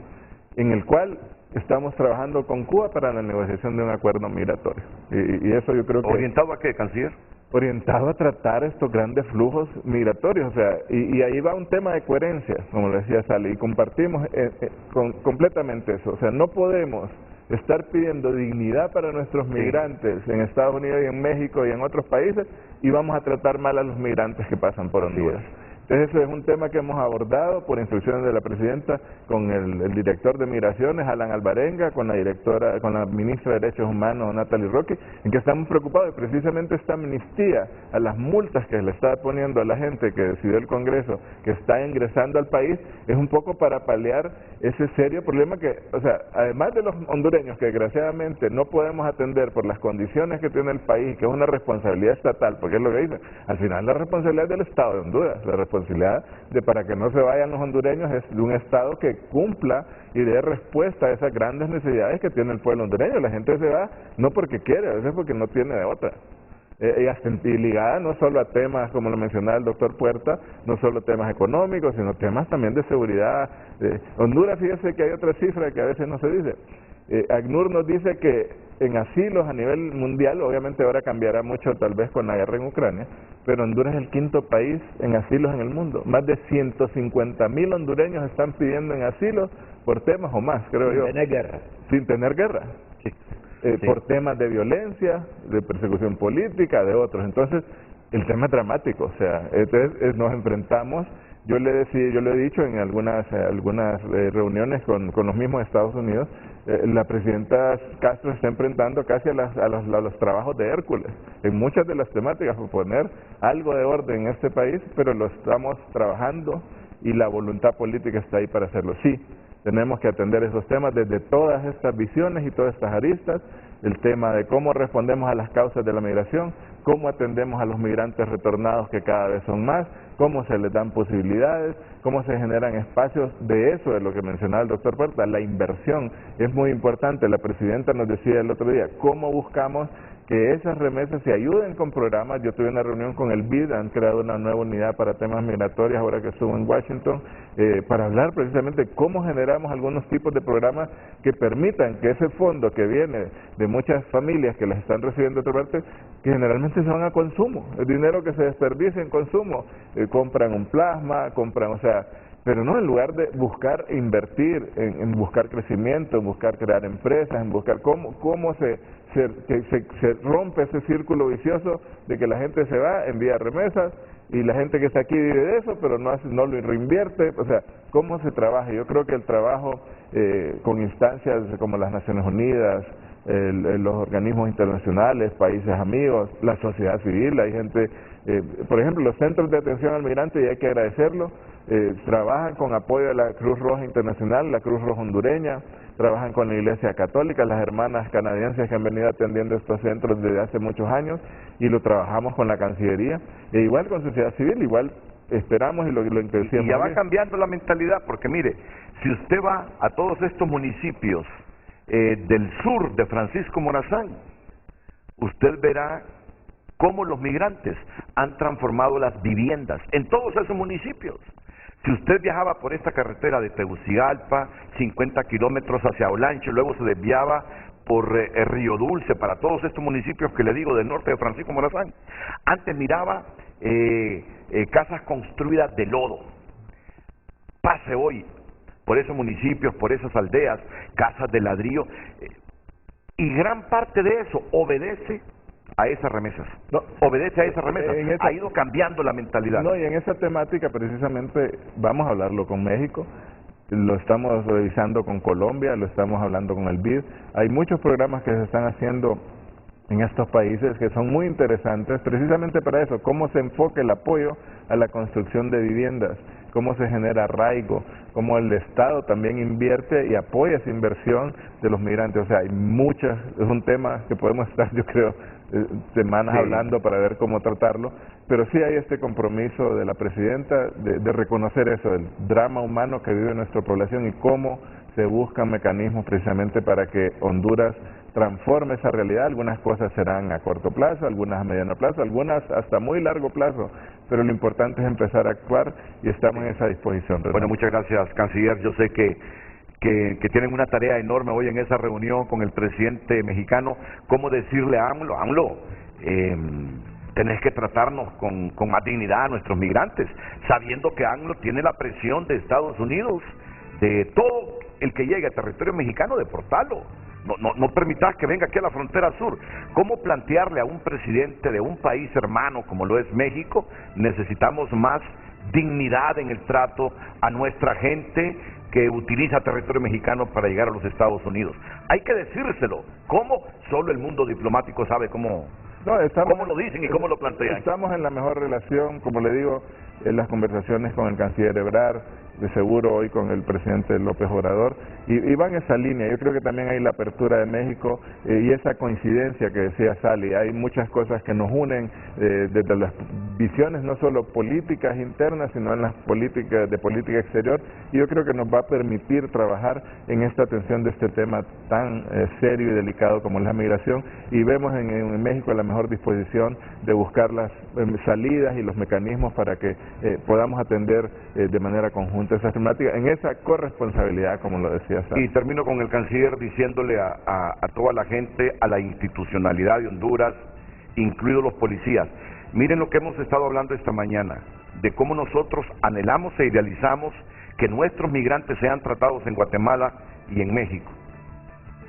en el cual estamos trabajando con Cuba para la negociación de un acuerdo migratorio, y eso yo creo que... ¿Orientado a qué, canciller? Orientado a tratar estos grandes flujos migratorios, o sea, y ahí va un tema de coherencia, como le decía Sally, y compartimos completamente eso, o sea, no podemos estar pidiendo dignidad para nuestros migrantes en Estados Unidos y en México y en otros países, y vamos a tratar mal a los migrantes que pasan por Honduras. Entonces, eso es un tema que hemos abordado por instrucciones de la presidenta con el director de Migraciones, Alan Alvarenga, con la ministra de Derechos Humanos, Natalie Roque, en que estamos preocupados, y precisamente esta amnistía a las multas que le está poniendo a la gente que decidió el Congreso, que está ingresando al país, es un poco para paliar ese serio problema que, o sea, además de los hondureños que desgraciadamente no podemos atender por las condiciones que tiene el país, que es una responsabilidad estatal, porque es lo que dicen, al final la responsabilidad es del Estado de Honduras, la responsabilidad para que no se vayan los hondureños es de un Estado que cumpla y dé respuesta a esas grandes necesidades que tiene el pueblo hondureño. La gente se va no porque quiere, a veces porque no tiene de otra. Y ligada no solo a temas, como lo mencionaba el doctor Puerta, no solo temas económicos, sino temas también de seguridad. Honduras, fíjese que hay otra cifra que a veces no se dice. ACNUR nos dice que en asilos a nivel mundial, obviamente ahora cambiará mucho tal vez con la guerra en Ucrania, pero Honduras es el quinto país en asilos en el mundo. Más de 150,000 hondureños están pidiendo en asilos por temas o más, creo yo. Sin tener guerra. Sin tener guerra. Sí. Por temas de violencia, de persecución política, de otros. Entonces, el tema es dramático, o sea, entonces nos enfrentamos. Yo le he dicho en algunas reuniones con los mismos Estados Unidos, la presidenta Castro está enfrentando casi a los trabajos de Hércules en muchas de las temáticas, por poner algo de orden en este país, pero lo estamos trabajando y la voluntad política está ahí para hacerlo. Sí, tenemos que atender esos temas desde todas estas visiones y todas estas aristas, el tema de cómo respondemos a las causas de la migración, cómo atendemos a los migrantes retornados que cada vez son más, cómo se les dan posibilidades, cómo se generan espacios de eso, de lo que mencionaba el doctor Puerta, la inversión es muy importante. La presidenta nos decía el otro día, cómo buscamos que esas remesas se ayuden con programas. Yo tuve una reunión con el BID, han creado una nueva unidad para temas migratorios ahora que estuvo en Washington, para hablar precisamente cómo generamos algunos tipos de programas que permitan que ese fondo que viene de muchas familias que las están recibiendo de otra parte, que generalmente se van a consumo, el dinero que se desperdicia en consumo, compran un plasma, compran, o sea, pero no, en lugar de buscar invertir, en buscar crecimiento, en buscar crear empresas, en buscar cómo se rompe ese círculo vicioso de que la gente se va, envía remesas, y la gente que está aquí vive de eso, pero no lo reinvierte, o sea, cómo se trabaja. Yo creo que el trabajo con instancias como las Naciones Unidas, los organismos internacionales, países amigos, la sociedad civil, hay gente, por ejemplo, los centros de atención al migrante, y hay que agradecerlo, trabajan con apoyo de la Cruz Roja Internacional, la Cruz Roja Hondureña, trabajan con la Iglesia Católica, las hermanas canadienses que han venido atendiendo estos centros desde hace muchos años, y lo trabajamos con la Cancillería, e igual con sociedad civil, igual esperamos y lo decíamos. Y ya va cambiando la mentalidad, porque mire, si usted va a todos estos municipios del sur de Francisco Morazán, usted verá cómo los migrantes han transformado las viviendas en todos esos municipios. Si usted viajaba por esta carretera de Tegucigalpa, 50 kilómetros hacia Olancho, luego se desviaba por Río Dulce, para todos estos municipios que le digo del norte de Francisco Morazán, antes miraba casas construidas de lodo. Pase hoy por esos municipios, por esas aldeas, casas de ladrillo, y gran parte de eso obedece a esas remesas, No, obedece a esas remesas, en esa- ha ido cambiando la mentalidad. No, y en esa temática precisamente vamos a hablarlo con México, lo estamos revisando con Colombia, lo estamos hablando con el BID. Hay muchos programas que se están haciendo en estos países que son muy interesantes precisamente para eso, cómo se enfoca el apoyo a la construcción de viviendas, cómo se genera arraigo, cómo el Estado también invierte y apoya esa inversión de los migrantes. O sea, hay muchas, es un tema que podemos estar, yo creo, semanas Sí. hablando para ver cómo tratarlo, pero sí hay este compromiso de la presidenta de reconocer eso, el drama humano que vive nuestra población y cómo se buscan mecanismos precisamente para que Honduras transforme esa realidad. Algunas cosas serán a corto plazo, algunas a mediano plazo, algunas hasta muy largo plazo, pero lo importante es empezar a actuar y estamos en esa disposición. Renato. Bueno, muchas gracias, canciller. Yo sé que tienen una tarea enorme hoy en esa reunión con el presidente mexicano. ¿Cómo decirle a AMLO, tenés que tratarnos con más dignidad a nuestros migrantes, sabiendo que AMLO tiene la presión de Estados Unidos, de todo el que llegue a territorio mexicano, deportarlo? No permitas que venga aquí a la frontera sur. ¿Cómo plantearle a un presidente de un país hermano como lo es México? Necesitamos más dignidad en el trato a nuestra gente que utiliza territorio mexicano para llegar a los Estados Unidos. Hay que decírselo. ¿Cómo? Solo el mundo diplomático sabe cómo lo dicen y cómo lo plantean. Estamos en la mejor relación, como le digo, en las conversaciones con el canciller Ebrard, de seguro hoy con el presidente López Obrador, y va en esa línea. Yo creo que también hay la apertura de México y esa coincidencia que decía Sally. Hay muchas cosas que nos unen desde las visiones no solo políticas internas, sino en las políticas de política exterior, y yo creo que nos va a permitir trabajar en esta atención de este tema tan serio y delicado como es la migración, y vemos en México la mejor disposición de buscar las salidas y los mecanismos para que podamos atender de manera conjunta esa temática, en esa corresponsabilidad, como lo decía Sally. Y termino con el canciller diciéndole a toda la gente, a la institucionalidad de Honduras, incluidos los policías. Miren lo que hemos estado hablando esta mañana, de cómo nosotros anhelamos e idealizamos que nuestros migrantes sean tratados en Guatemala y en México.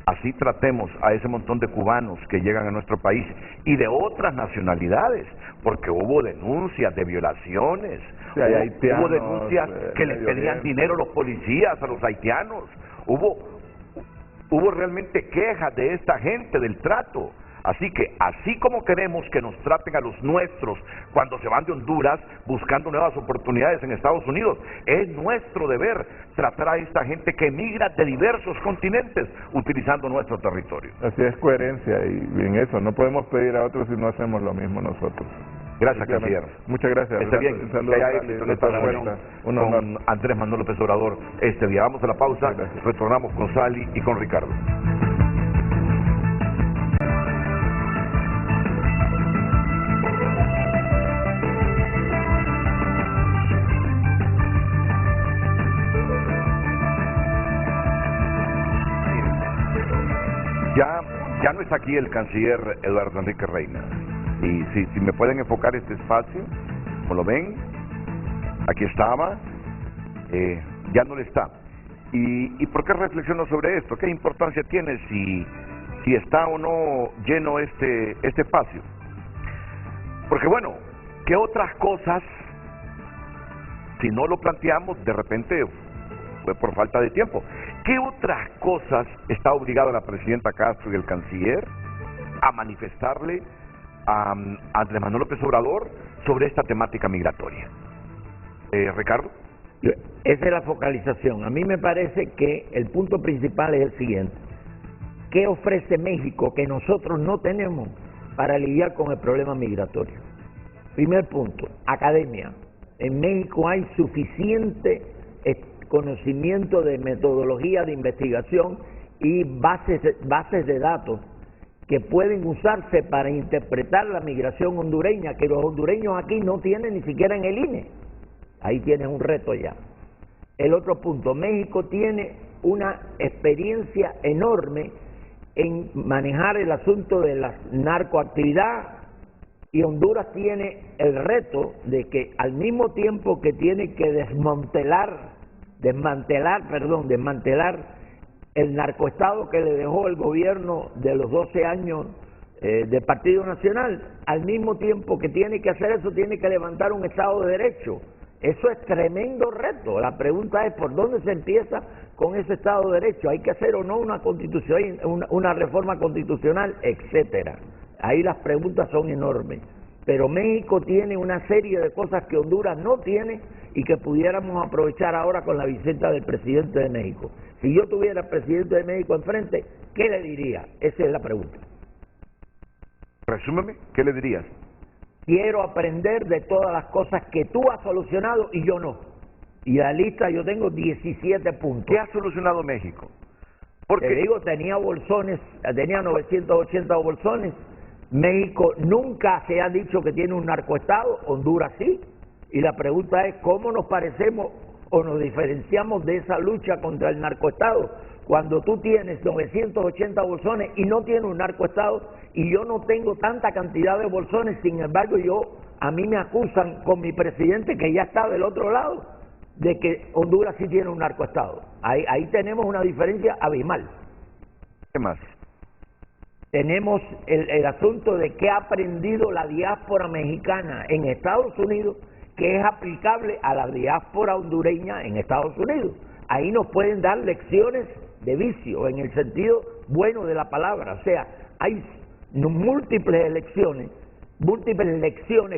Así tratemos a ese montón de cubanos que llegan a nuestro país y de otras nacionalidades, porque hubo denuncias de violaciones, sí, hay haitianos, hubo denuncias que les pedían dinero a los policías, a los haitianos, hubo realmente quejas de esta gente del trato. Así que, así como queremos que nos traten a los nuestros cuando se van de Honduras buscando nuevas oportunidades en Estados Unidos, es nuestro deber tratar a esta gente que emigra de diversos continentes utilizando nuestro territorio. Así es, coherencia, y en eso no podemos pedir a otros si no hacemos lo mismo nosotros. Gracias, canciller. Muchas gracias. Está bien, Saludos, que haya Sally, éxito en esta reunión con Andrés Manuel López Obrador este día. Vamos a la pausa, retornamos con Sally y con Ricardo. Ya no está aquí el canciller Eduardo Enrique Reina. Y si me pueden enfocar este espacio, como lo ven, aquí estaba, ya no le está. ¿Y por qué reflexiono sobre esto? ¿Qué importancia tiene si está o no lleno este espacio? Porque bueno, ¿qué otras cosas, si no lo planteamos, de repente fue por falta de tiempo? ¿Qué otras cosas está obligada la presidenta Castro y el canciller a manifestarle a Andrés Manuel López Obrador sobre esta temática migratoria? Ricardo. Esa es la focalización. A mí me parece que el punto principal es el siguiente. ¿Qué ofrece México que nosotros no tenemos para lidiar con el problema migratorio? Primer punto, academia. En México hay suficiente conocimiento de metodología de investigación y bases de datos que pueden usarse para interpretar la migración hondureña, que los hondureños aquí no tienen ni siquiera en el INE. Ahí tienes un reto ya. El otro punto, México tiene una experiencia enorme en manejar el asunto de la narcoactividad, y Honduras tiene el reto de que al mismo tiempo que tiene que desmantelar el narcoestado que le dejó el gobierno de los 12 años del Partido Nacional, al mismo tiempo que tiene que hacer eso, tiene que levantar un Estado de Derecho. Eso es tremendo reto. La pregunta es por dónde se empieza con ese Estado de Derecho. ¿Hay que hacer o no una constitución, una reforma constitucional, etcétera? Ahí las preguntas son enormes. Pero México tiene una serie de cosas que Honduras no tiene y que pudiéramos aprovechar ahora con la visita del presidente de México. Si yo tuviera al presidente de México enfrente, ¿qué le diría? Esa es la pregunta. Resúmeme, ¿qué le dirías? Quiero aprender de todas las cosas que tú has solucionado y yo no. Y la lista yo tengo 17 puntos. ¿Qué ha solucionado México? Porque te digo, tenía bolsones, tenía 980 bolsones. México nunca se ha dicho que tiene un narcoestado, Honduras sí. Y la pregunta es cómo nos parecemos o nos diferenciamos de esa lucha contra el narcoestado. Cuando tú tienes 980 bolsones y no tienes un narcoestado, y yo no tengo tanta cantidad de bolsones, sin embargo a mí me acusan con mi presidente, que ya está del otro lado, de que Honduras sí tiene un narcoestado. Ahí tenemos una diferencia abismal. ¿Qué más? Tenemos el asunto de qué ha aprendido la diáspora mexicana en Estados Unidos, que es aplicable a la diáspora hondureña en Estados Unidos. Ahí nos pueden dar lecciones de vicio, en el sentido bueno de la palabra. O sea, hay múltiples lecciones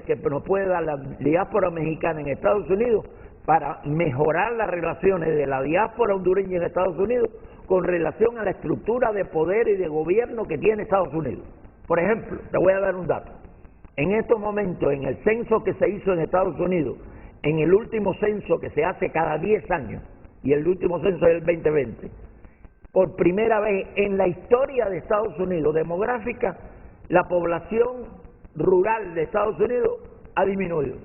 que nos puede dar la diáspora mexicana en Estados Unidos para mejorar las relaciones de la diáspora hondureña en Estados Unidos con relación a la estructura de poder y de gobierno que tiene Estados Unidos. Por ejemplo, te voy a dar un dato. En estos momentos, en el censo que se hizo en Estados Unidos, en el último censo que se hace cada 10 años, y el último censo es el 2020, por primera vez en la historia de Estados Unidos demográfica, la población rural de Estados Unidos ha disminuido.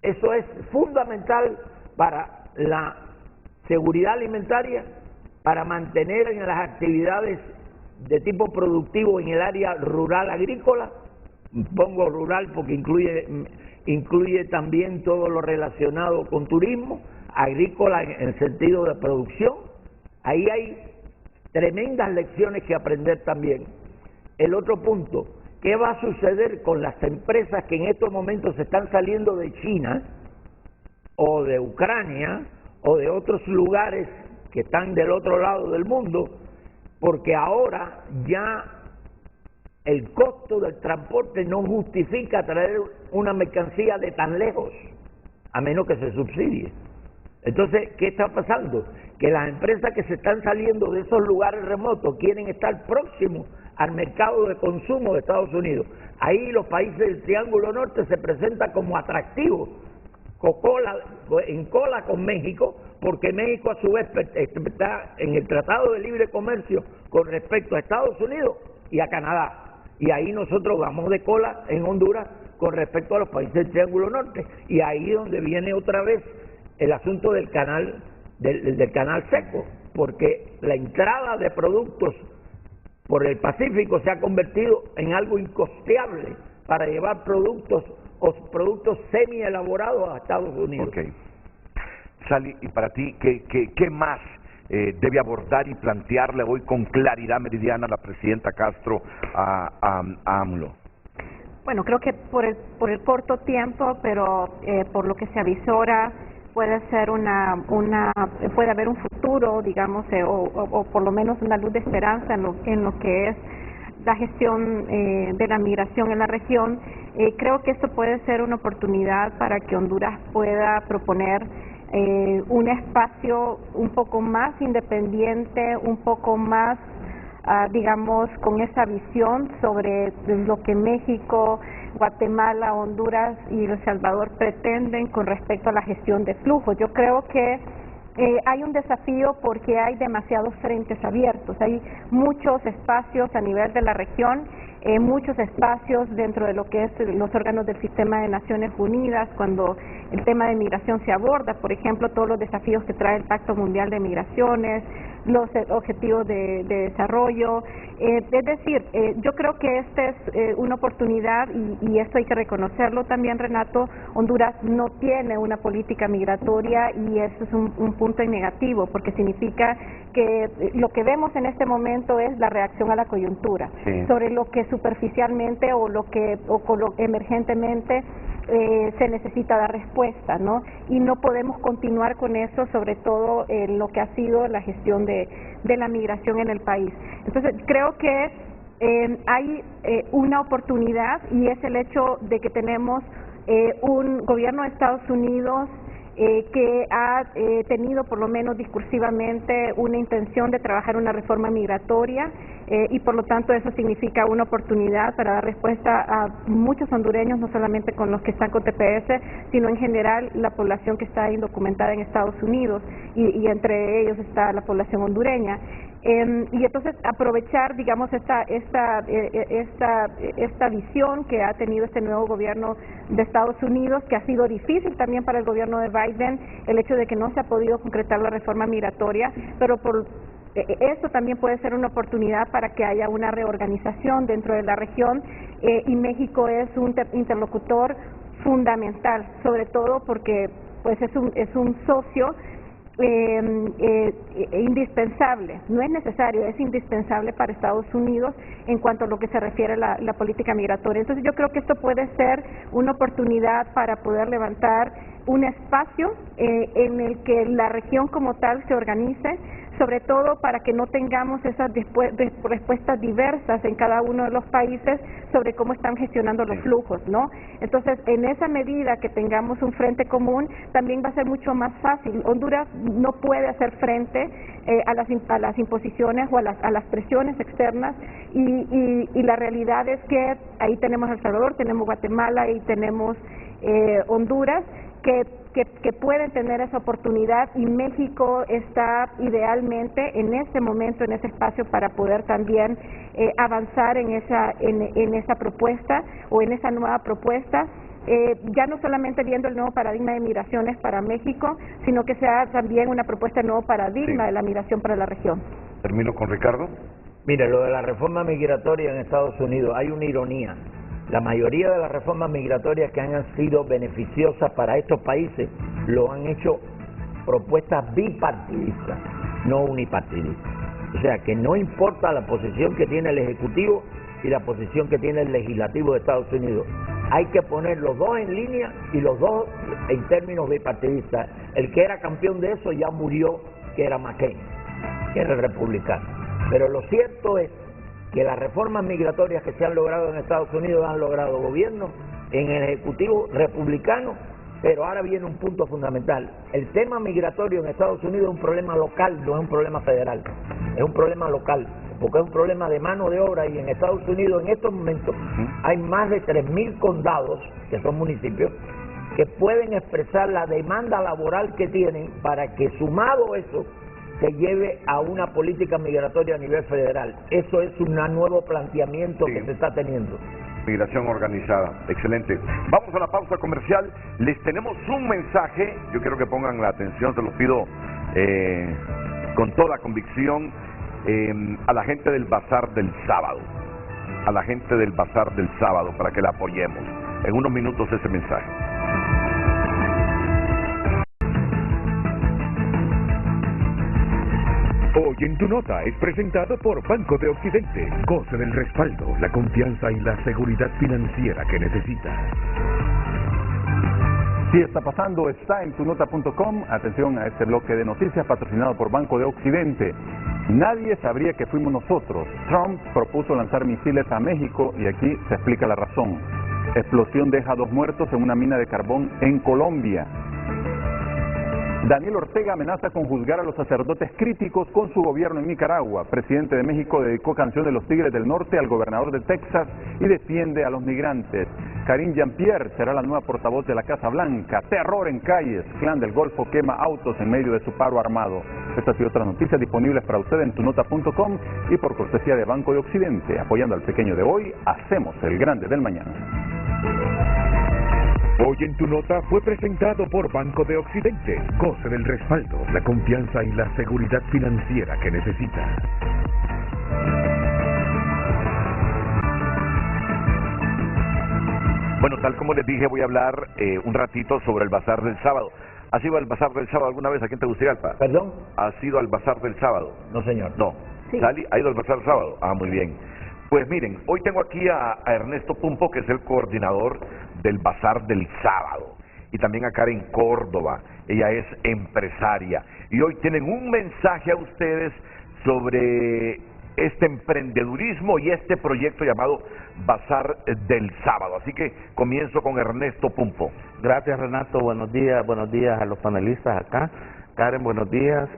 Eso es fundamental para la seguridad alimentaria, para mantener en las actividades de tipo productivo en el área rural agrícola. Pongo rural porque incluye también todo lo relacionado con turismo, agrícola en el sentido de producción. Ahí hay tremendas lecciones que aprender también. El otro punto, ¿qué va a suceder con las empresas que en estos momentos se están saliendo de China o de Ucrania o de otros lugares que están del otro lado del mundo? Porque ahora ya el costo del transporte no justifica traer una mercancía de tan lejos, a menos que se subsidie. Entonces, ¿qué está pasando? Que las empresas que se están saliendo de esos lugares remotos quieren estar próximos al mercado de consumo de Estados Unidos. Ahí los países del Triángulo Norte se presentan como atractivos, en cola con México, porque México a su vez está en el Tratado de Libre Comercio con respecto a Estados Unidos y a Canadá. Y ahí nosotros vamos de cola en Honduras con respecto a los países del Triángulo Norte. Y ahí es donde viene otra vez el asunto del canal seco, porque la entrada de productos por el Pacífico se ha convertido en algo incosteable para llevar productos semi elaborados a Estados Unidos. Okay. Sally, y para ti, ¿qué más debe abordar y plantearle hoy con claridad meridiana la presidenta Castro a AMLO? Bueno, creo que por el corto tiempo, pero por lo que se avisora, puede ser puede haber un futuro, digamos, o por lo menos una luz de esperanza en lo que es la gestión de la migración en la región. Creo que esto puede ser una oportunidad para que Honduras pueda proponer un espacio un poco más independiente, un poco más, digamos, con esa visión sobre lo que México, Guatemala, Honduras y El Salvador pretenden con respecto a la gestión de flujos. Yo creo que hay un desafío porque hay demasiados frentes abiertos, hay muchos espacios a nivel de la región, muchos espacios dentro de lo que es los órganos del sistema de Naciones Unidas, cuando el tema de migración se aborda, por ejemplo, todos los desafíos que trae el Pacto Mundial de Migraciones, los objetivos de desarrollo. Es decir, yo creo que esta es una oportunidad y esto hay que reconocerlo también, Renato. Honduras no tiene una política migratoria y eso es un punto en negativo, porque significa que lo que vemos en este momento es la reacción a la coyuntura, sobre lo que superficialmente o emergentemente se necesita dar respuesta, ¿no? Y no podemos continuar con eso, sobre todo en lo que ha sido la gestión de la migración en el país. Entonces, creo que hay una oportunidad y es el hecho de que tenemos un gobierno de Estados Unidos que ha tenido, por lo menos discursivamente, una intención de trabajar una reforma migratoria y por lo tanto eso significa una oportunidad para dar respuesta a muchos hondureños, no solamente con los que están con TPS, sino en general la población que está indocumentada en Estados Unidos y entre ellos está la población hondureña. Y entonces aprovechar, digamos, esta visión que ha tenido este nuevo gobierno de Estados Unidos, que ha sido difícil también para el gobierno de Biden, el hecho de que no se ha podido concretar la reforma migratoria, pero esto también puede ser una oportunidad para que haya una reorganización dentro de la región y México es un interlocutor fundamental, sobre todo porque pues es un socio indispensable, no es necesario, es indispensable para Estados Unidos en cuanto a lo que se refiere a la política migratoria. Entonces yo creo que esto puede ser una oportunidad para poder levantar un espacio en el que la región como tal se organice, sobre todo para que no tengamos esas respuestas diversas en cada uno de los países sobre cómo están gestionando los flujos, ¿no? Entonces, en esa medida que tengamos un frente común, también va a ser mucho más fácil. Honduras no puede hacer frente a las imposiciones o a las presiones externas y la realidad es que ahí tenemos El Salvador, tenemos Guatemala y tenemos Honduras, que pueden tener esa oportunidad y México está idealmente en este momento, en ese espacio para poder también avanzar en esa propuesta o en esa nueva propuesta, ya no solamente viendo el nuevo paradigma de migraciones para México, sino que sea también una propuesta de nuevo paradigma de la migración para la región. Termino con Ricardo. Mire, lo de la reforma migratoria en Estados Unidos, hay una ironía. La mayoría de las reformas migratorias que han sido beneficiosas para estos países lo han hecho propuestas bipartidistas, no unipartidistas. O sea que no importa la posición que tiene el Ejecutivo y la posición que tiene el Legislativo de Estados Unidos. Hay que poner los dos en línea y los dos en términos bipartidistas. El que era campeón de eso ya murió, que era McCain, que era el republicano. Pero lo cierto es que las reformas migratorias que se han logrado en Estados Unidos han logrado gobiernos en el Ejecutivo republicano, pero ahora viene un punto fundamental. El tema migratorio en Estados Unidos es un problema local, no es un problema federal, es un problema local, porque es un problema de mano de obra y en Estados Unidos en estos momentos hay más de 3.000 condados, que son municipios, que pueden expresar la demanda laboral que tienen para que sumado eso se lleve a una política migratoria a nivel federal. Eso es un nuevo planteamiento que se está teniendo. Migración organizada, excelente. Vamos a la pausa comercial, les tenemos un mensaje, yo quiero que pongan la atención, se los pido con toda convicción, a la gente del bazar del sábado, para que la apoyemos. En unos minutos ese mensaje. Hoy en Tu Nota es presentado por Banco de Occidente. Goce del respaldo, la confianza y la seguridad financiera que necesita. Si está pasando, está en tunota.com. Atención a este bloque de noticias patrocinado por Banco de Occidente. Nadie sabría que fuimos nosotros. Trump propuso lanzar misiles a México y aquí se explica la razón. Explosión deja 2 muertos en una mina de carbón en Colombia. Daniel Ortega amenaza con juzgar a los sacerdotes críticos con su gobierno en Nicaragua. Presidente de México dedicó canción de los Tigres del Norte al gobernador de Texas y defiende a los migrantes. Karine Jean-Pierre será la nueva portavoz de la Casa Blanca. Terror en calles. Clan del Golfo quema autos en medio de su paro armado. Estas y otras noticias disponibles para usted en tunota.com y por cortesía de Banco de Occidente. Apoyando al pequeño de hoy, hacemos el grande del mañana. Hoy en tu nota fue presentado por Banco de Occidente. Goce del respaldo, la confianza y la seguridad financiera que necesita. Bueno, tal como les dije, voy a hablar un ratito sobre el bazar del sábado. ¿Has ido al bazar del sábado alguna vez aquí en Tegucigalpa? ¿Perdón? ¿Has ido al bazar del sábado? No, señor. No. Sí. ¿Sally ha ido al bazar del sábado? Ah, muy bien. Pues miren, hoy tengo aquí a Ernesto Pumpo, que es el coordinador del bazar del sábado. Y también a Karen Córdoba, ella es empresaria. Y hoy tienen un mensaje a ustedes sobre este emprendedurismo y este proyecto llamado Bazar del Sábado. Así que comienzo con Ernesto Pumpo. Gracias, Renato, buenos días a los panelistas acá. Karen, buenos días,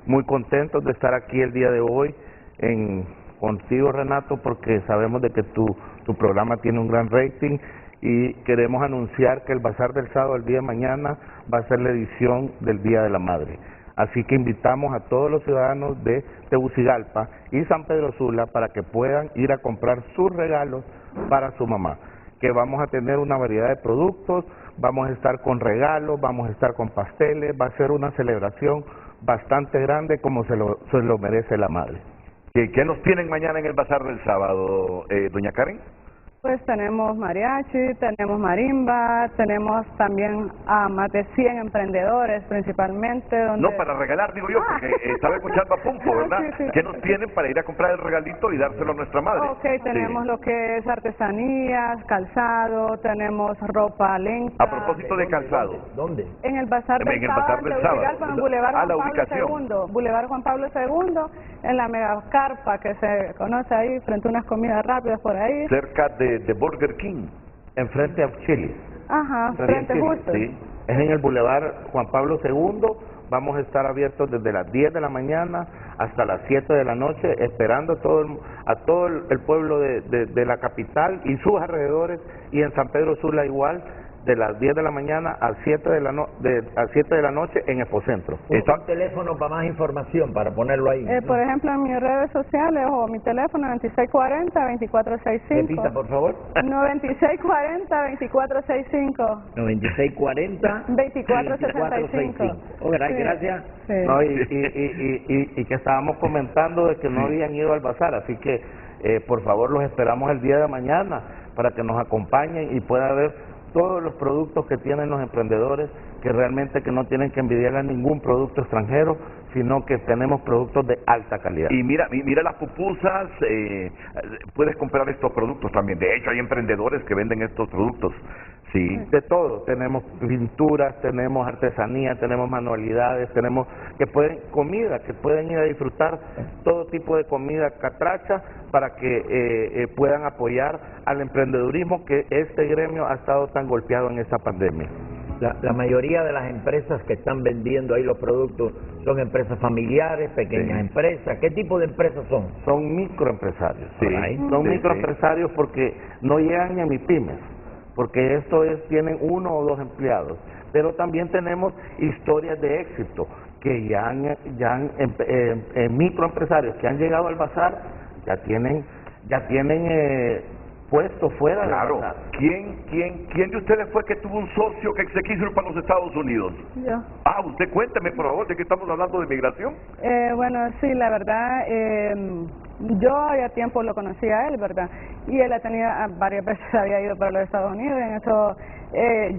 muy contentos de estar aquí el día de hoy contigo, Renato, porque sabemos de que tu programa tiene un gran rating y queremos anunciar que el Bazar del Sábado el día de mañana va a ser la edición del Día de la Madre. Así que invitamos a todos los ciudadanos de Tegucigalpa y San Pedro Sula para que puedan ir a comprar sus regalos para su mamá, que vamos a tener una variedad de productos, vamos a estar con regalos, vamos a estar con pasteles, va a ser una celebración bastante grande como se lo merece la madre. ¿Qué nos tienen mañana en el Bazar del Sábado, doña Karen? Pues tenemos mariachi, tenemos marimba, tenemos también a más de 100 emprendedores principalmente. Donde... No, para regalar, digo yo, porque estaba escuchando a Pumpo, ¿verdad? Sí. ¿Qué nos tienen para ir a comprar el regalito y dárselo a nuestra madre? Ok, tenemos lo que es artesanías, calzado, tenemos ropa lenta. A propósito de calzado. ¿Dónde? En el Bazar del Sábado, en el Boulevard Juan Pablo II, Boulevard Juan Pablo II, en la mega carpa que se conoce ahí, frente a unas comidas rápidas por ahí. Cerca de Burger King. Enfrente a Chile. Ajá, frente justo. Sí, es en el Boulevard Juan Pablo II, vamos a estar abiertos desde las 10 de la mañana hasta las 7 de la noche, esperando a todo el pueblo de la capital y sus alrededores, y en San Pedro Sula igual, de las 10 de la mañana a 7 de la noche en Expocentro. ¿Un teléfono para más información, para ponerlo ahí? Por ejemplo, en mis redes sociales o mi teléfono 9640-2465. Repita, por favor. 9640-2465. 9640-2465. Gracias. Sí. No, y que estábamos comentando de que no habían ido al bazar, así que por favor los esperamos el día de mañana para que nos acompañen y pueda ver todos los productos que tienen los emprendedores, que realmente que no tienen que envidiar a ningún producto extranjero, sino que tenemos productos de alta calidad. Y mira las pupusas, puedes comprar estos productos también. De hecho, hay emprendedores que venden estos productos. Sí. De todo, tenemos pinturas, tenemos artesanía, tenemos manualidades, tenemos que pueden ir a disfrutar todo tipo de comida catracha para que puedan apoyar al emprendedurismo, que este gremio ha estado tan golpeado en esta pandemia. La mayoría de las empresas que están vendiendo ahí los productos son empresas familiares, pequeñas empresas. ¿Qué tipo de empresas son? Son microempresarios. Sí. Son microempresarios porque no llegan ni a MIPYMES, porque tienen 1 o 2 empleados, pero también tenemos historias de éxito que ya han microempresarios que han llegado al bazar, ya tienen puestos fuera Claro. del bazar. ¿Quién de ustedes fue que tuvo un socio que se quiso ir para los Estados Unidos? Yo. Usted cuénteme, por favor, de qué estamos hablando de migración. Bueno, sí, la verdad, yo ya tiempo lo conocía a él, ¿verdad? Y él varias veces había ido para los Estados Unidos, y en eso,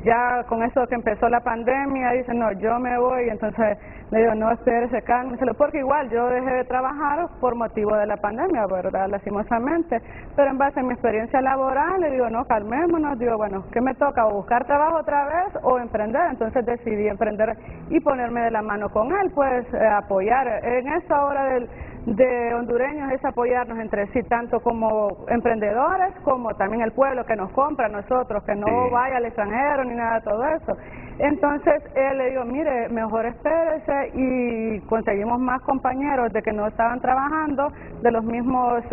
ya con eso que empezó la pandemia, dice, no, yo me voy, y entonces le digo, no, espérese, cálmeselo, porque igual yo dejé de trabajar por motivo de la pandemia, ¿verdad? Lastimosamente, pero en base a mi experiencia laboral, le digo, no, calmémonos, digo, bueno, ¿qué me toca? ¿O buscar trabajo otra vez o emprender? Entonces decidí emprender y ponerme de la mano con él, pues apoyar. En esta hora de hondureños es apoyarnos entre sí, tanto como emprendedores, como también el pueblo que nos compra a nosotros, que no vaya al extranjero ni nada de todo eso. Entonces él le digo, mire, mejor espérese, y conseguimos más compañeros de que no estaban trabajando, de los mismos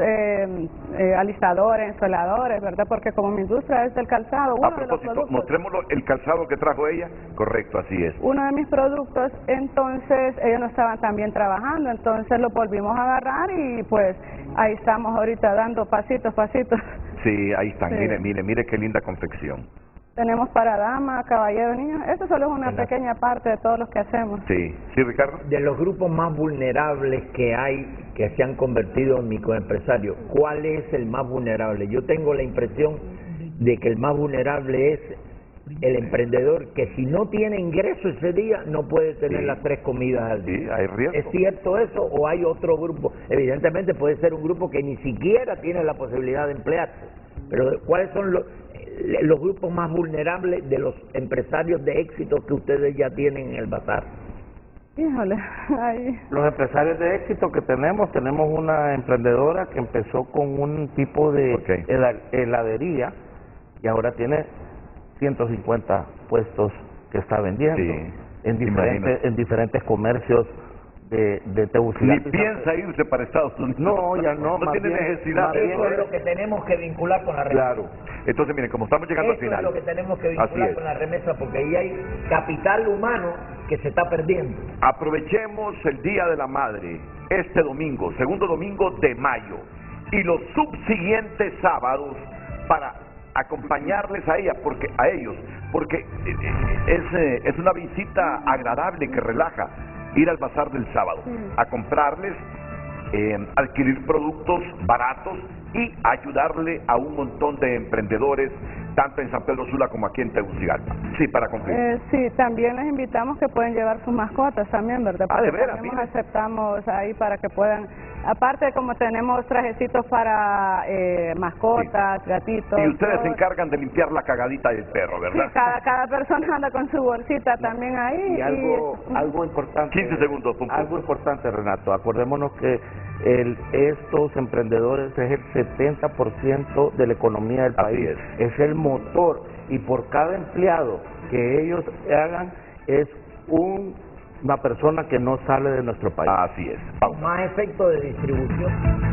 alistadores, ensueladores, ¿verdad? Porque como mi industria es del calzado, A propósito, mostrémoslo el calzado que trajo ella. Correcto, así es. Uno de mis productos, entonces ellos no estaban también trabajando, entonces lo volvimos a agarrar y pues ahí estamos ahorita dando pasitos. Sí, ahí están, Sí. mire qué linda confección. tenemos para damas, caballeros, niños. Eso solo es una pequeña parte de todos los que hacemos. Sí, sí, Ricardo. De los grupos más vulnerables que hay, que se han convertido en microempresarios, ¿cuál es el más vulnerable? Yo tengo la impresión de que el más vulnerable es el emprendedor, que si no tiene ingreso ese día no puede tener las 3 comidas al día. Sí, hay riesgo. ¿Es cierto eso o hay otro grupo? Evidentemente puede ser un grupo que ni siquiera tiene la posibilidad de emplearse, pero ¿cuáles son los grupos más vulnerables de los empresarios de éxito que ustedes ya tienen en el bazar? Híjole, ahí. Los empresarios de éxito que tenemos una emprendedora que empezó con un tipo de heladería y ahora tiene 150 puestos que está vendiendo en diferentes comercios de Tegucigalpa. Ni piensa irse para Estados Unidos. No, ya no. No tiene necesidad. Eso es lo que tenemos que vincular con la remesa. Claro. Entonces, miren, como estamos llegando al final. Eso es lo que tenemos que vincular con la remesa, porque ahí hay capital humano que se está perdiendo. Aprovechemos el Día de la Madre, este domingo, segundo domingo de mayo, y los subsiguientes sábados para acompañarles a ellos, porque es una visita agradable que relaja ir al bazar del sábado, a comprarles, adquirir productos baratos y ayudarle a un montón de emprendedores, tanto en San Pedro Sula como aquí en Tegucigalpa. Sí, para concluir. Sí, también les invitamos que pueden llevar sus mascotas también, ¿verdad? Ah, de Porque veras, también mira. aceptamos ahí para que puedan, aparte como tenemos trajecitos para mascotas, gatitos. Y ustedes todo. se encargan de limpiar la cagadita del perro, ¿verdad? Sí, cada persona anda con su bolsita también ahí. Y algo importante. 15 segundos, punto. Algo importante, Renato. Acordémonos que estos emprendedores es el 70% de la economía del país. Es el motor. Y por cada empleado que ellos hagan es una persona que no sale de nuestro país. Así es. Más efecto de distribución.